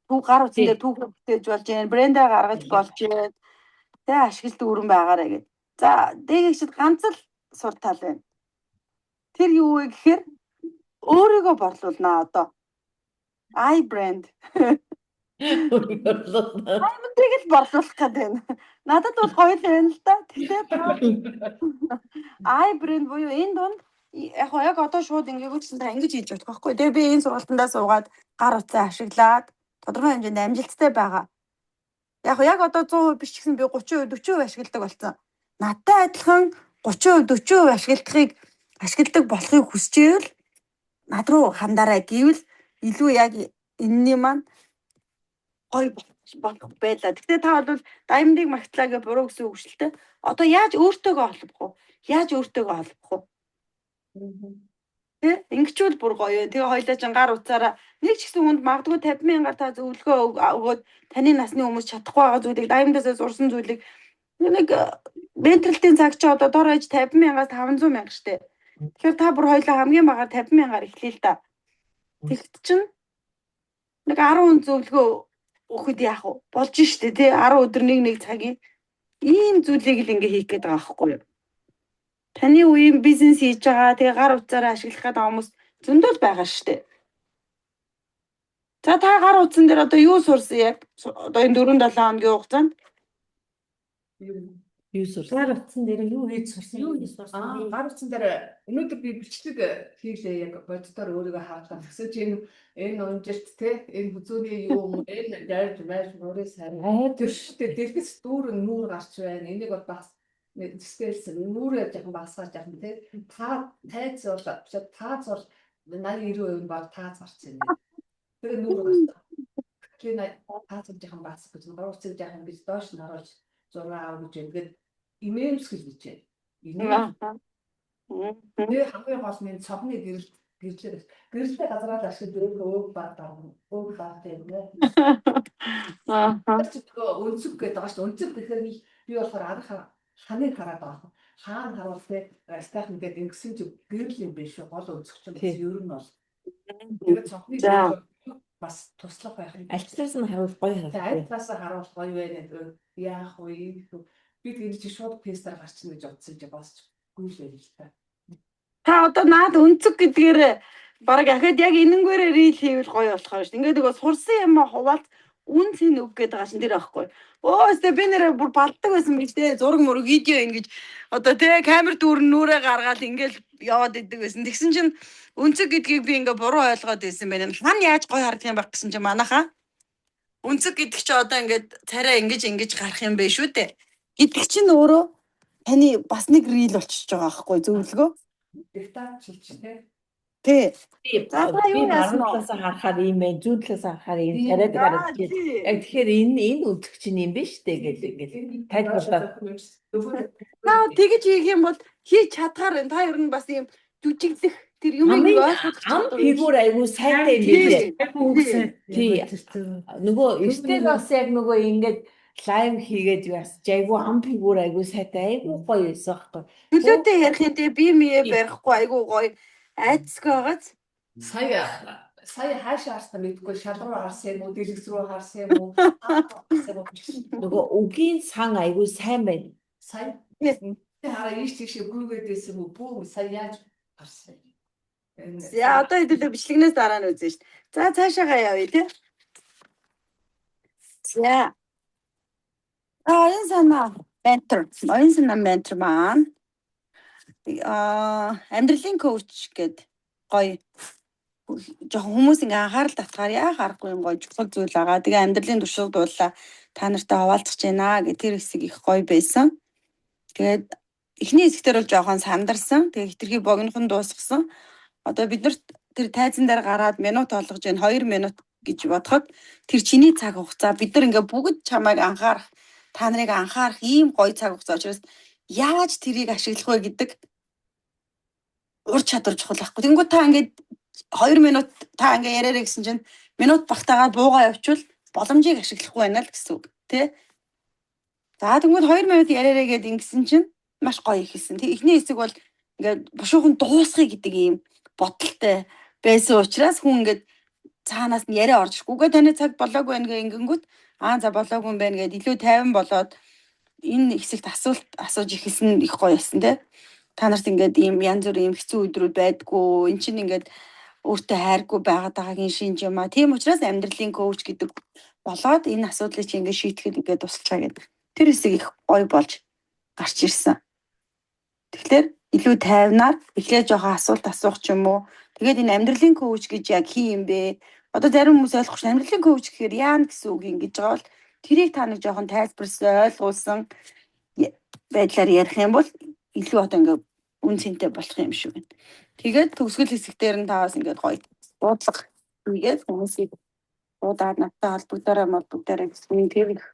Түүх гар утсан дээр түүхээ бүтээж болж जैन брэндээ гаргаж болж जैन тэгээ ашиглалт өрн байгаарэ гэд. За дээгчд ганц л сур тал байна. Тэр юу вэ гэхээр өөрийгөө борлуулнаа одоо. I brand. Аймдрыг л борлуулах гэдэг байна. Надад бол гоё л байна л да. Тэгтээ I brand буюу энэ дунд яг одоо шууд ингээгүйчсэн та ингэж хийж болох байхгүй. Тэгээ би энэ сургалтандаа суугаад гар утсаа ашиглаад тодорхой хэмжээнд амжилттай байгаа. Яг одоо 100% биш ч гэсэн би 30%, 40% ашигладаг болсон. Надтай адилхан 30%, 40% ашигладаг болохыг хүсчихвэл над руу хандаарай гэвэл илүү яг энэний маань гоё болох байлаа. Гэхдээ та бол даймдыг магтлаа гэж буруу гэсэн үг шүү дээ. Одоо яаж өөртөөгөө холбох вэ? Яаж өөртөөгөө холбох вэ? Тэ ингэчүүл бүр гоё. Тэгээ хоёлаа чин гар утсаараа нэг ч гэсэн хүнд магадгүй 50,000-аар та зөвлөгөө өгөөд таны насны хүмүүс чадахгүй байгаа зүйлийг даймдаас зурсан зүйлийг нэг ментрэлтийн цаг чи одоо дор хаяж 50,000-аас 500,000 штэ. Тэгэхээр та бүр хоёлаа хамгийн багаар 50,000-аар эхлэе л да. Тэгт чин нэг 10 зөвлөгөө өгөхөд яах вэ? Болж штэ тий 10 өдөр нэг цагийн ийм зүйлийг л ингээ хийх гээд байгаа байхгүй юу? Таны үеийн бизнес хийж байгаа тэгээ гар утсаараа ашиглах гэдэг хүмүүс зөндөл байгаа штэ. За та гар утсан дээр одоо юу сурсан яг одоо энэ 4-7 хоногийн хугацаанд юу сурсан? Гар утсан дээр юу хийж сурсан? Гар утсан дээр өнөөдөр би бичлэг хийлээ яг боддоор өөрийгөө хаалгаа. Тэгсэж энэ унжилт те энэ хүзүүний юу энэ дайрж байж мөрөө сайн. Тэр шүтээ дэргэс дүүр нүүр гарч байна. Энийг бол бас дискэлсэн нүүрээ жоохон басгаж яах те та тайц бол таац бол 80-90% баг таац гарсан юм. Тэгээ нүүр гарсан. Тэгээ таац жоохон басгаж гэж гар утсыг жоохон гэж доош нь харуулж 6 аав гэж ингээд имэйлсгэл гэж байна. Тэгээ хамгийн гол нь цогны гэрэлтэй газараа ашиглаж өг баатай юм нэ. Өнцөг гэдэг байгаа шүү. Өнцөг гэхээр би болохоор ханыг хараад байгаа. Хаан харуул те стафн гэдэг ингэсэн чи гэрэл юм биш үү? Гол өнцөг чинь ер нь бол. Тэгээд цогны бас туслах байх юм. Аль талаас нь харуул гоё харагдав. Аль талаас нь харуул гоё байна. Яах вэ? Би тэгээд чи шууд пестаар гарчихна гэж бодсон чи бас гүйлээ л та. та одоо наад өнцөг гэдгээр баг ахад яг энэнгээрээ рил хийвэл гоё болох юм шүү. Ингээд нөгөө сурсан юм хуваалт үн цэн үг гэдэг байгаа шин тэр аахгүй. Өөстө би нэрээ бүр балдаг байсан гэж те зураг мөрөг видео ингэж одоо те камер дүүрэн нүрээ гаргаад ингээл яваад идэг байсан. Тэгсэн чинь өнцөг гэдгийг би ингээ буруу ойлгоод байсан байна. Хан яаж гоё харагдах юм бэ гэсэн чинь манайхаа өнцөг гэдэг чи одоо ингээд царай ингэж гарах юм бэ шүү дээ. Гэдэг чинь өөрөө таны бас нэг рил болчихж байгаа байхгүй зөвлөгөө. Диктатчилж те. Тий. За юу яасан харахаар ийм байх, зүүдлээс харахаар ийм тариад гараад тийм. Яг тэгэхээр энэ үзэгч юм биш үү гэж тайлбарлаад. Наа тэгэж хийх юм бол хийж чадхаар байна. Та ер нь бас ийм жүжиглэх тэр юмыг ойлгох ам фигур айгуу сайтай юм билээ. Тий. Нөгөө стил бас яг нөгөө ингэж лайв хийгээд бас айгуу ам фигур айгуу сайтай айгуу гоё байсан байхгүй. Төлөөтэй ярих юм те би мие барихгүй айгуу гоё айцгүй байгааз. Сая хаашаа харсан мэдгүй шал руу харсан юм уу, дэлгэц рүү харсан юм уу? Нөгөө үгийн сан айгуу сайн байна. Сая хараа ийш тийш гүргээд байсан юм уу? Бүү сая яаж харсан юм? За одоо хэдүүлээ бичлэгнээс дараа нь үзэн шүү дээ. За цаашаагаа явъя тий. За. Оюун санаа ментор маань амьдралын коуч гэдэг гоё жоохон хүмүүс ингээ анхаарал татгаар яа харахгүй юм гоё чухал зүйл байгаа. Тэгээ амьдралын туршилт дуулаа та нартай хаваалцах гэж байна гэх тэр хэсэг их гоё байсан. Тэгээд эхний хэсгээр бол жоохон сандарсан. Тэгээ хитрхи богинохон дуусгасан. Одоо биднэрт тэр тайзан дээр гараад минут олгож байна 2 минут гэж бодоход тэр чиний цаг хугацаа бид нар ингээ бүгд чамайг анхаарах та нарыг анхаарах ийм гоё цаг хугацаа учраас яаж тэрийг ашиглах вэ гэдэг ур чадвар чухал байхгүй. Тэнгүү та ингээд 2 минут та ингээ яриараа гэсэн чинь минут багтаагаад буугаа явуучвал боломжийг ашиглахгүй байна л гэсэн үг тий. За тэнгүүд 2 минут яриараа гээд ингэсэн чинь маш гоё ихсэн. Тэг эхний хэсэг бол ингээд бушуухан дуусгыг гэдэг ийм бодолтой байсан учраас хүн ингээд цаанаас нь яриа орж ирэхгүй. Таны цаг болоогүй байна гэх ингэнгүүт за болоогүй юм байна гэд илүү тайван болоод энэ хэсэгт асуулт асууж ихсэн их гоё байсан тий. Та нарт ингээд ийм янз бүрийн ийм хэцүү өдрүүд байдгүй. Эн чинь ингээд өөртөө хайргүй байгаад байгаагийн шинж юм а. Тийм учраас амьдралын коуч гэдэг болоод энэ асуудлыг чи ингээд шийтгэхэд ингээд тусалчаа гэдэг. Тэр хэсэг их гоё болж гарч ирсэн. Тэгэхээр илүү тайвнаар эхлээд жоохон асуулт асуух ч юм уу. Тэгээд энэ амьдралын коуч гэж яг хин юм бэ? Одоо зарим хүмүүс ойлгохгүй ш. Амьдралын коуч гэхээр яана гэсэн үг юм гэж байгаа бол тэрийг та нэг жоохон тайлбарсан, ойлгуулсан байдлаар ярих юм бол илүү одоо ингээд үн цэнтэй болох юм шиг байна. Тэгээд төгсгөл хэсэгтэр нь таваас ингээд гоё дуудлага хийгээд хүмүүсийг дуудаад надтай холбогдорой гэсэн тэр их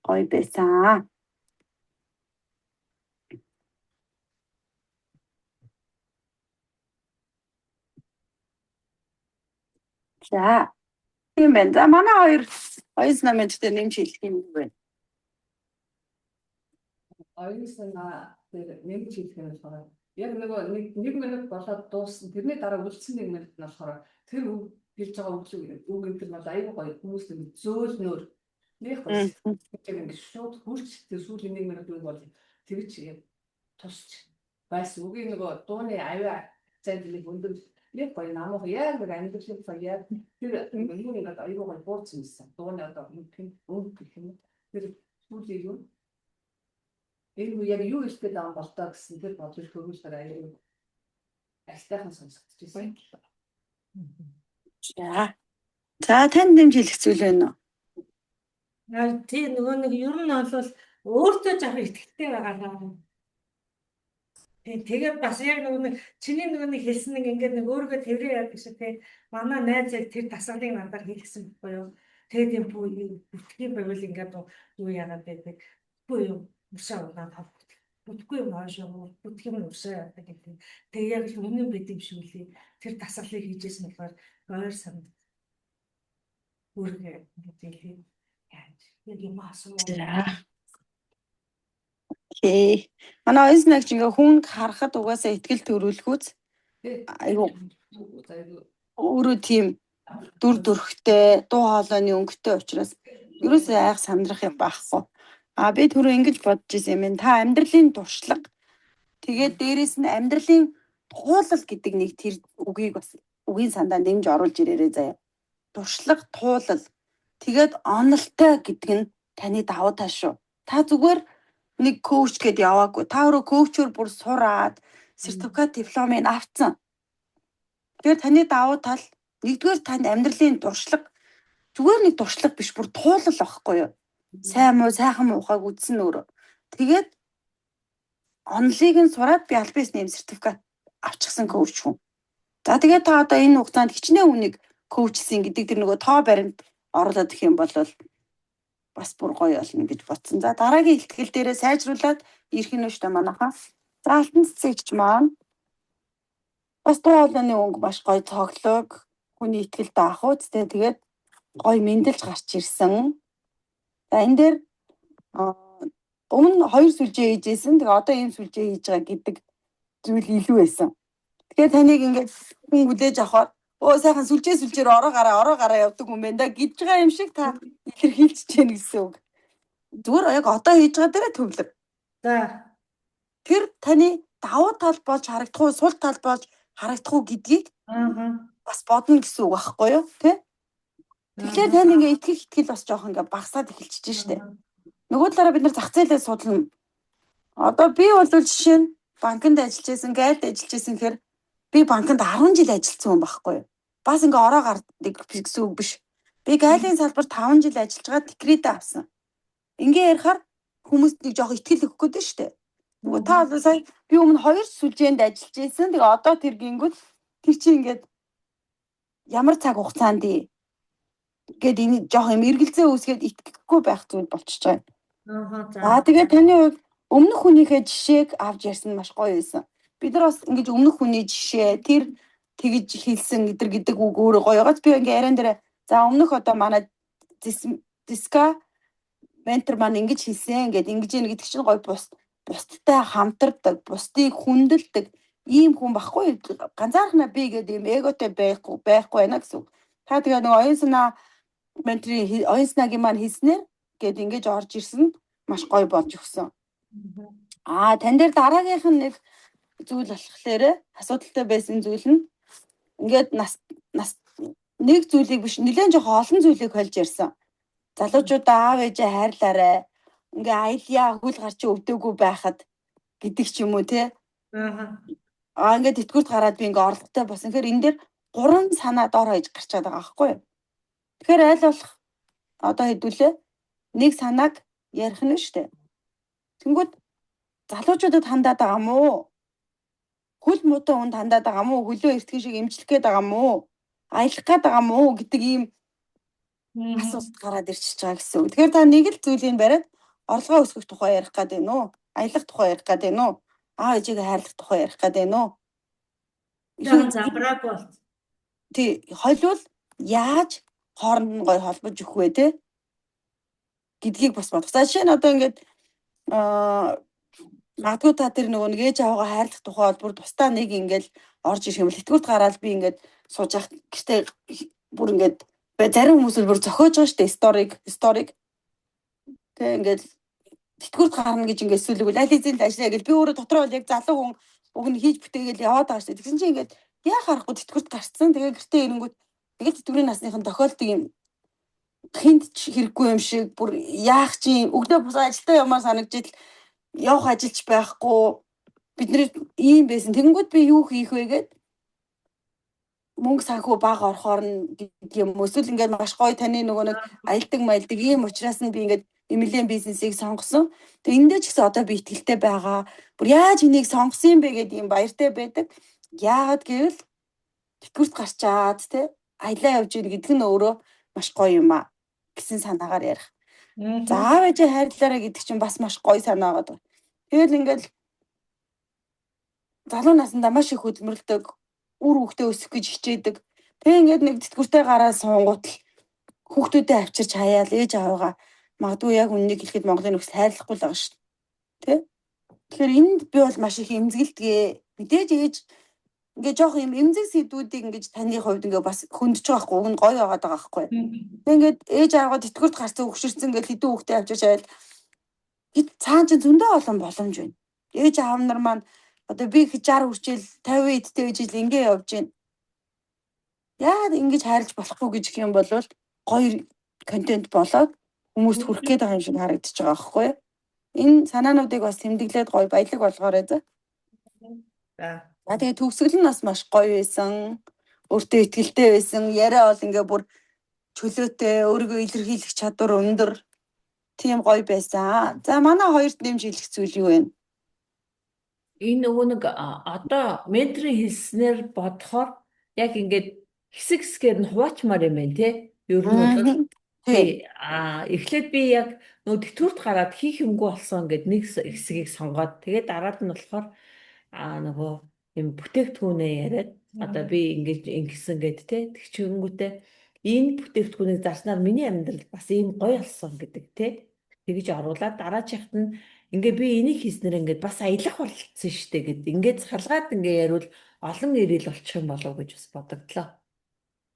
гоё байсан. За тийм байна. За манай хоёр намынхтэй нэмж хэлэх юм байна. Оюун санаа дээр нэмж хэлэх юм болохоор яг нэг минут болоод дууссан. Тэрний дараа үлдсэн 1 минут нь болохоор тэр үг хэлж байгаа үг энэ төр бол аюу гоё хүмүүс нэг зөөлнөр нэг гоё ингэ шууд хүрч тэр сүүлийн 1 минут үг бол тэгж тусч байсан. Үгийн нөгөө дууны авиа цайд нэг өндөр нэг гоё намайг яг нэг амьдралын фаяа тэр миний нэг аюу гоё буурсан юмсан. Дууны одоо үг гэх юм. Тэр сүүлийн юу энэ яг юу ихтэй даан болтоо гэсэн тэр бодлого хөрвүүлээр аюу альтайхан сонсогдчихсэн. За тань нэмж хэлэх зүйл байна уу? Тийм нөгөө нэг ер нь бол өөртөө жах ихтэй байгаа. Тэгээд бас яг нэг чиний нэг хэлсэн нэг ингээд нэг өөргөө тэрвэр яадаг шиг те манай найз яг тэр тасгалыг надаар хэлсэн боёо. Тэгээд юм бүтгий байвал ингээд юу яагаад байдаг. Үгүй юу мушаа удаа тав. Бүтгүй юм аашаа бүтгий юм мушаа яадаг гэдэг. Тэгээд яг л үнэн байд юм шиг үлээ. Тэр тасгалыг хийжсэн болохоор гойр санд. Үргэ гэдэг яаж яг юм асуу. Окей. Манай оюун санаагч ингээ хүн харахад угаасаа ихтгэл төрүүлэхүүц. Айгу. Өөрөө тийм дүр төрхтэй, дуу хоолойны өнгөтэй учраас ерөөсөө айх сандрах юм байхгүй. Би түрүү ингэж бодож ирсэн юм. Та амьдралын туршлага тэгээд дээрэс нь амьдралын туулал гэдэг нэг тэр үгийг бас үгийн сандаа нэмж оруулж ирээрээ заяа. Туршлага, туулал. Тэгээд онолтой гэдэг нь таны давуу тал шүү. Та зүгээр нэг коуч гэдээ яваагүй. Та өөрөө коучор бүр сураад сертификат дипломыг авцсан. Тэгэхээр таны давуу тал нэгдүгээр танд амьдралын туршлага зүгээр нэг туршлага биш бүр туулал байхгүй юу? Сайн муу сайхан муухайг үзсэн өөрөө. Тэгээд онлыг нь сураад би аль бис нэм сертификат авчихсан коуч хүн. За тэгээд та одоо энэ хугацаанд хичнээн үнийг коучсэн гэдэг тэр нөгөө тоо баримт оруулаад их юм бол бас бүр гоё болно гэж бодсон. За дараагийн ихтгэл дээрээ сайжруулад ирэх нь шүү дээ манайхаа. За алтан цэцэгч маань бас дуу хоолойны өнгө маш гоё цоглог. Хүний ихтгэлд авах үстэй тэгээд гоё мэндэлж гарч ирсэн. За энэ дээр өмнө 2 сүлжээ хийжсэн. Тэгээ одоо ийм сүлжээ хийж байгаа гэдэг зүйл илүү байсан. Тэгэхээр таныг ингээд хүн хүлээж авахаар сайхан сүлжээр ороо гараа явдаг юм байна да гэж байгаа юм шиг та илэрхийлж чинь гэсэн үг. Зүгээр яг одоо хийж байгаа дээрээ төвлөр. За тэр таны давуу тал болж харагдах уу, сул тал болж харагдах уу гэдгийг бас бодно гэсэн үг байхгүй юу тий? Тэгэхээр тань ингээ итгэл бас жоох ингээ багасаад эхэлчихэж штэ. Нөгөө талаараа бид нар зах зээлээ судална. Одоо би бол жишээ нь банкнд ажиллаж байсан, гайлд ажиллаж байсан гэхээр би банкнд 10 жил ажилласан хүн байхгүй юу? Бас ингээ ороо гардаг гэсэн үг биш. Би гайлын салбарт 5 жил ажиллаж байгаа декрет авсан. Ингээ ярихаар хүмүүст нэг жоох итгэл өгөх гээд штэ. Нөгөө та бол сая би өмнө 2 сүлжээнд ажиллаж байсан. Тэгээ одоо тэр гингүүд тэр чинь ингээд ямар цаг хугацаанд гээд энэ жоох юм эргэлзээ үүсгээд итгэхгүй байх зүйл болчихж байгаа. За тэгээд таны хувьд өмнөх хүнийхээ жишээг авч ярьсан маш гоё байсан. Бид нар бас ингэж өмнөх хүний жишээ тэр тэгж хэлсэн гэдэг үг өөрөө гоё байгааз би ингээ яриан дээр за өмнөх одоо манай диска ментор маань ингэж хэлсэн ингээд ингэж ийн гэдэг чинь гоё бусдтай хамтардаг, бусдыг хүндэлдэг ийм хүн баггүй. Ганцаархнаа би гэдэг юм эготой байхгүй байна гэсэн. Та тэгээ нэг оюун санаа менторийн оюун санаагийн маань хэлснээр гээд ингэж орж ирсэн маш гоё болж өгсөн. Тань дээр дараагийнх нь нэг зүйл болохоор асуудалтай байсан зүйл нь ингээд нас нэг зүйлийг биш нэлээд жоох олон зүйлийг холж ярьсан. Залуучуудаа аав ээжээ хайрлаарай. Ингээ аяльяа хөл гарч өвдөөгүй байхад гэдэг ч юм уу те. Ингээ тэтгэврт гараад би ингээ орлоготой болсон. Тэгэхээр энэ дээр 3 санаа дор хаяж гарчаад байгаа байхгүй юу? Тэгэхээр аль болох одоо хэдүүлээ нэг санааг ярих нь шүү дээ. Тэнгүүд залуучуудад хандаад байгаа мó? Хөл муутай хүнд хандаад байгаа мó? Хөлөө эртхэн шиг эмчлэх гээд байгаа мó? Аялах гээд байгаа мó гэдэг ийм асуулт гараад ирчихэж байгаа гэсэн үг. Тэгэхээр та нэг л зүйлийг бариад орлогоо өсгөх тухай ярих гээд байна уу? Аялах тухай ярих гээд байна уу? Аав ээжигээ хайрлах тухай ярих гээд байна уу? Замбрааг бол тий, хойлвол яаж хооронд нь гоё холбож өгөх вэ те? Гэдгийг бас бодох. За жишээ нь одоо ингээд магадгүй та тэр нөгөө нэг ээж аваагаа хайрлах тухай бол бүр тусдаа нэг ингээл орж ирэх юм бол тэтгэврт гараад би ингээд сууж явах гэртээ бүр ингээд зарим хүмүүс бүр зохиож байгаа шүү дээ сторик. Тэг ингээд тэтгэврт гарна гэж ингээд эсвэл аль хэзээ л ажиллая гэж би өөрөө дотроо бол яг залуу хүн уг нь хийж бүтээгээл яваад байгаа шүү дээ. Тэгсэн чинь ингээд яа харахгүй тэтгэврт гарцсан. Тэгээ гэртээ ирэнгүүт тэгээд тэтгэврийн насныхан тохиолдог юм хинт ч хэрэггүй юм шиг бүр яах чинь өглөө бус ажилдаа явмаар санагдчихэл явах ажилч байхгүй бидний ийм байсан. Тэгэнгүүт би юу хийх вэ гээд мөнгө санхүү бага орохоор нь гэдэг юм. Эсвэл ингээд маш гоё таны нөгөө нэг аялдаг ийм учраас нь би ингээд эмэлийн бизнесийг сонгосон. Тэгээ эндээ ч гэсэн одоо би итгэлтэй байгаа. Бүр яаж энийг сонгосон юм бэ гэдэг юм баяртай байдаг. Яагаад гэвэл тэтгэврт гарчаад те аялаа явж ийн гэдэг нь өөрөө маш гоё юм а гэсэн санаагаар ярих. За аав ээжээ хайрлаарай гэдэг чинь бас маш гоё санаа байгаа. Тэгэл ингээд залуу насндаа маш их хөдөлмөрлөдөг, үр хөвгтөө өсөх гэж хичээдэг. Тэгээ ингээд нэг тэтгэвртэй гараад суунгуут л хүүхдүүдэд авчирч хаяал ээж аваагаа магадгүй яг үннийг хэлэхэд Монголын нөхөс хайрлахгүй л байгаа шүү дээ. Тэ? Тэгэхээр энд би бол маш их эмзэгэлдгээ. Мэдээж ээж ингээд жоох юм эмзэг сэдвүүдийг ингээд таны хувьд ингээд бас хөндөж байгаа хгүй. Уг нь гоё байгаад байгаа хгүй. Тэг ингээд ээж аваагаа тэтгэврт гарсан өгшөрсөн ингээд хэдэн хүүхдээ авчирч хаяал цаан чинь зөндөө олон боломж байна. Ээж аав нар маань одоо би 60 хүрчээл 50 эдтэй ижил ингээ явж байна. Яагаад ингэж хайрлаж болохгүй гэж их юм бол гоё контент болоод хүмүүст хүрэх гээд байгаа юм шиг харагдаж байгаа байхгүй юу? Энэ санаануудыг бас тэмдэглээд гоё баялаг болгоорой за. Тэгээ төгсгөл нь бас маш гоё байсан. Өөртөө итгэлтэй байсан. Яриа бол ингээ бүр чөлөөтэй, өөрийгөө илэрхийлэх чадвар өндөр. Тийм гоё байсан. За манай хоёрт нэмж хэлэх зүйл юу вэ? Энэ нөгөө нэг одоо менторийн хэлснээр бодохоор яг ингээд хэсэг хэсгээр нь хуваачмаар юм байна тий. Ер нь бол тий. Эхлээд би яг нөгөө тэтгэврт гараад хийх юмгүй болсон гэд нэг хэсгийг сонгоод тэгээд дараад нь болохоор нөгөө юм бүтээгдэхүүнээ яриад одоо би ингэж ингэсэн гэд тий. Тэгчингүүтээ энэ бүтээгдэхүүнийг зарснаар миний амьдрал бас ийм гоё болсон гэдэг тий. Тэгж оруулаад дараачихт нь ингээ би энийг хийснээр ингээд бас аялах болчихсон шүү дээ гэд ингээд салгаад ингээ яривал олон ирэл болчих юм болов гэж бас бодогдлоо.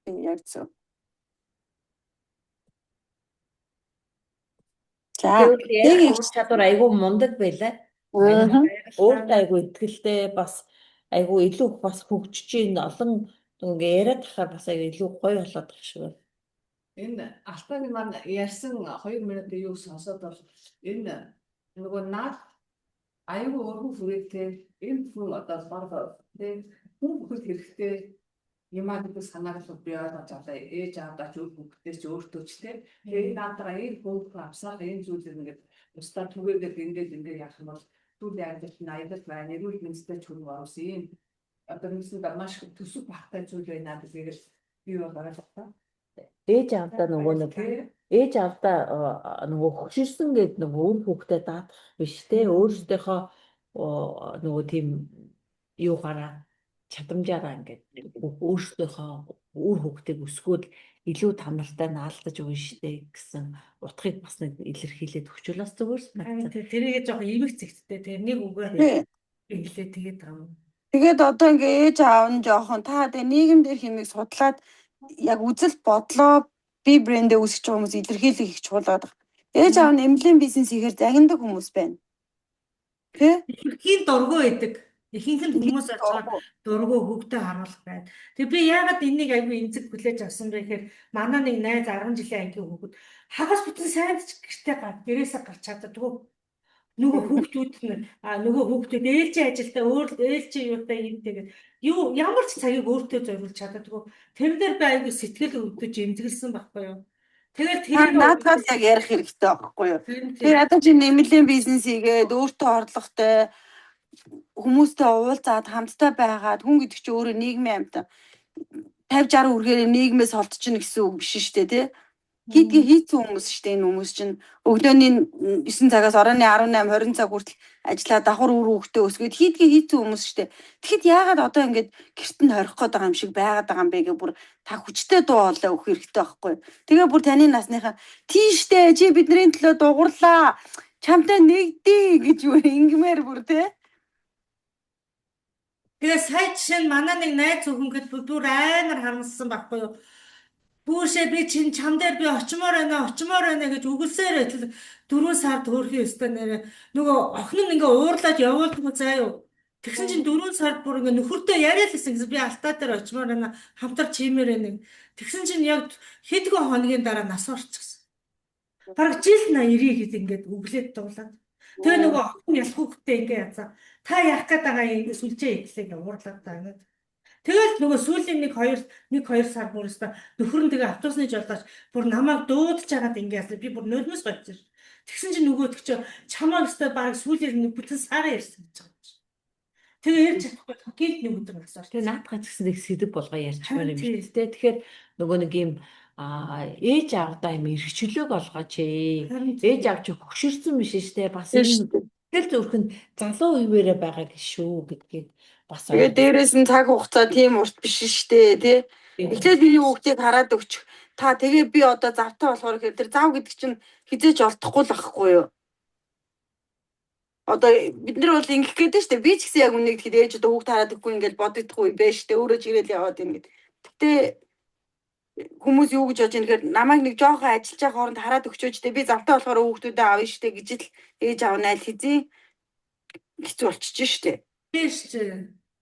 Яг зөв. За яг ур чадвар айгүй мундаг байлаа. Өөртөө айгүй итгэлтэй бас айгүй илүү бас хөгжиж ийн олон ингээ яриад тахаар бас айгүй илүү гоё болоод тах шиг байна. Энэ Алтайны маань ярьсан 2 минутын юу сонсоод бол энэ нөгөө наад аюу өргөн хүрээтэй энэ хүн одоо баг тийм хүн бүхэл хэрэгтэй юмаа гэдэг санаачлал бий болгож авлаа ээж аавдаа ч үр хүүхдээс ч өөртөө ч тийм энэ наадаа энэ хүн авсаад энэ зүйлийг ингээд устдаа түгээгээд ингээд яах юм бол түүний амьдрал нь аялал байна эрүүл мэндтэй ч хүн оруулсан юм одоо нэгсэнд маш төсөв багтай зүйл байна гэдгийг л бий болгоод байна. Ээж аавдаа нөгөө хөширсөн гэдэг нөгөө үр хүүхдээ даатах биш те өөрсдийнхөө нөгөө тийм юугаараа чадамжаараа ингээд өөрсдийнхөө үр хүүхдийг өсгөөд илүү тамартай наалдаж өгнө штэ гэсэн утгыг бас нэг илэрхийлээд өгчүүлээс зүгээр санагдсан. тэрийгээ жоохон ивэг зэгттэй тэр нэг үгээр хэлээ тэгээд байгаа юм. Тэгээд одоо ингээ ээж аав нь жоохон та тэгээ нийгэмдэр хэмиг судлаад яг үзэл бодлоо би брэндээ үүсгэж байгаа хүмүүс илэрхийлэх их чухал байдаг. Ээж аав нь эмнэлгийн бизнес ихээр загнадаг хүмүүс байна. Тэ? Ихийн дургу байдаг. Ихэнх нь хүмүүс очоод дургу хөвгтөө харуулах байна. Тэг би яагаад энийг айгүй эмзэг хүлээж авсан бэ гэхээр манай нэг найз 10 жилийн ангийн хүүхэд хагас бүтэн сайн ч гэртээ гэрээсээ гарч чаддаггүй. Нөгөө хүүхдүүд нь нөгөө хүүхдүүд ээлжийн ажилдаа ээлжийн юутай юм тэгээд ямар ч цагийг өөртөө зориулж чаддаггүй. Тэр дээр би айгүй сэтгэл өвдөж эмзэглсэн байхгүй юу. Тэгэл тэр наадхаас яг ярих хэрэгтэй байхгүй юу. Тэр одоо чи нэмэлтийн бизнес хийгээд өөртөө орлоготой хүмүүстэй уулзаад хамтдаа байгаад хүн гэдэг чинь өөрөө нийгмийн амьтан 50-60 үргээр нийгмээс холдчихно гэсэн үг биш шүү дээ тий. Хийдгээ хийцэн хүмүүс шүү дээ энэ хүмүүс чинь өглөөний 9 цагаас оройн 18 20 цаг хүртэл ажиллаад давхар үр хөвгтөө өсгөөд хийдгээ хийцэн хүмүүс шүү дээ. Тэгэхэд яагаад одоо ингэж гэрт нь хорих гээд байгаа юм шиг байгаад байгаа юм бэ гэ бүр та хүчтэй дуу хоолой өгөх хэрэгтэй байхгүй. Тэгээ бүр таны насныхаа тийштэй чи бидний төлөө дугуурлаа чамтай нэгдээ гэж юу ингэмээр бүр тий. Тэгээ сая жишээ нь манай нэг найз зөвхөнгөд бүр амар харамссан байхгүй юу. Бүүшээ би чам дээр би очимоор байна гэж үгэлсээр 4 сард хөөрхий өстой нэрээ нөгөө охин нь ингээ уурлаад явуулдаг заа юу. Тэгсэн чинь 4 сард бүр ингээ нөхөртөө яриад лсэн гэсэн би алтаа дээр очимоор байна хамтар чимээр байна. Тэгсэн чинь яг хэдхэн хоногийн дараа нас орчихсон. Бараг жил 90 гээд ингээд өглөөд дуулаад. Тэгээ нөгөө охин ялах хүүхдтэй ингээ язаа. Та яах гээд байгаа юм сүлжээ ихлэг уурлаад байна. Тэгэл нөгөө сүүлийн 1-2 сар бүрээс нөхөр нь тэгээ автобусны жолооч бүр намайг дуудаж хагаад ингээд би бүр нулимс гоцсон. Тэгсэн чинь нөгөөдөг чи чамаа өстой баг сүүлийн бүтэн сар ярьсан гэж байгаа юм. Тэгээ ярьж чадахгүй гинт нэг өдөр насаар. Тэгээ наадхаа гэсэн нэг сэдв болгоо ярьчмаар юм шүү дээ. Тэгэхээр нөгөө нэг юм ээж аавдаа юм эрхчлөөг олгооч ээ. Ээж аав чи хөшөрсөн биш шүү дээ. Бас энэ тэгэл зүрхэнд залуу хуваараа байгаа гişүү гэдгийг бас Тэгээ дээрээс нь цаг хугацаа тийм урт биш шүү дээ тий. Эхлээд миний хүүхдийг хараад өгч та тэгээ би одоо завтай болохоор ихээр тэр зав гэдэг чинь хизээж олдохгүй л ахгүй юу. Одоо бид нар бол ингэх гээд шүү дээ. Би ч гэсэн яг үнэ гэхэд ээж одоо хүүхд хараад өгөхгүй ингээд бодогдохгүй байж шүү дээ. Өөрөө ч ирээл яваад юм гээд. Гэтэ хүмүүс юу гэж бодож байгаа нөхөр намайг нэг жоохон ажиллаж байгаа хооронд хараад өгчөөч дээ. Би завтай болохоор хүүхдүүдээ авна шүү дээ гэж л ээж аав нь аль хэзээ хэцүү болчихж шүү дээ. Биш ч.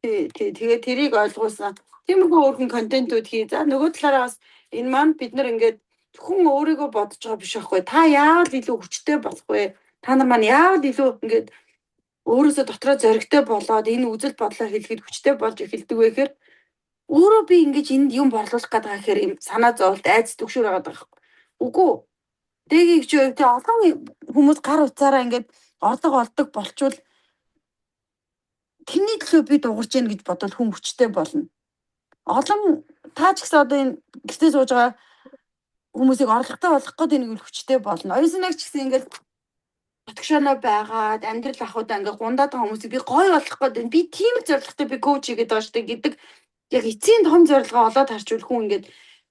Тэгээ тэрийг ойлгуулсан. Тиймэрхүү өөрхөн контентууд хий. За нөгөө талаараа бас энэ маань бид нар ингээд зөвхөн өөрийгөө бодож байгаа биш байхгүй. Та яавал илүү хүчтэй болох вэ? Та нар маань яавал илүү ингээд өөрөөсөө дотроо зоригтой болоод энэ үзэл бодлоо хэлэхэд хүчтэй болж эхэлдэг вэ гэхээр өөрөө би ингэж энд юм борлуулах гэдэг гэхээр юм санаа зовлт айц төгшөр байгаа байхгүй. Үгүй. Дэгийг ч юу олон хүмүүс гар утсаараа ингээд орлого олдог болчвол тэрний төлөө би дуурж яах гэж бодвол хүн хүчтэй болно. Олон таа ч гэсэн одоо энэ гэртээ сууж байгаа хүмүүсийг орлоготой болгох гэдэг нэг хүчтэй болно. Оюусан нэг ч гэсэн ингээд тогшооноо байгаад амьдрал ахуйдаа ингээд гундаад байгаа хүмүүсийг би гоё болгох гэдэг. Би тийм зорилготой би коуч хийгээд байгаа шүү дээ гэдэг яг эцсийн том зорилгоо олоод харчвал хүн ингээд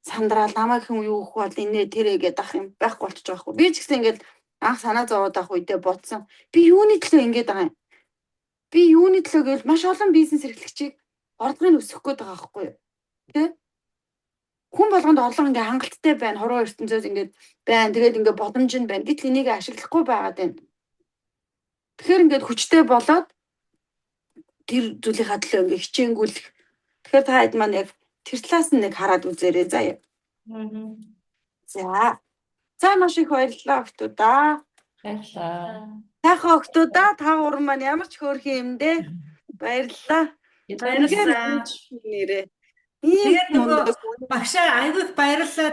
сандраал намайг хүн юу өгөх бол инээ тэрэ гэдэг ах юм байхгүй болчих жоохгүй. Би ч гэсэн ингээд анх санаа зовоод авах үедээ бодсон. Би юуны төлөө ингээд байгаа юм? Би юуны төлөө гэвэл маш олон бизнес эрхлэгчийг орлогыг өсгөх гээд байгаа байхгүй юу? Тэ? Хүн болгонд орлого ингээ хангалттай байна. Хорвоо ертөнцөөс ингээд байна. Тэгээд ингээ боломж нь байна. Гэтэл энийг ашиглахгүй байгаад байна. Тэгэхээр ингээд хүчтэй болоод тэр зүйлийнхаа төлөө ингээ хичээнгүүлэх. Тэгэхээр та хэд маань яг тэр талаас нь нэг хараад үзээрэй заяа. За. За маш их баярлалаа охтуудаа. Баярлалаа. Сайхан охтуудаа та гурван маань ямар ч хөөрхөн юм дээ. Баярлалаа. Баярлалаа. Нэрээ. Тэгээд Ийм нөгөө мундаг. багшаа айгүйх баярлалаа.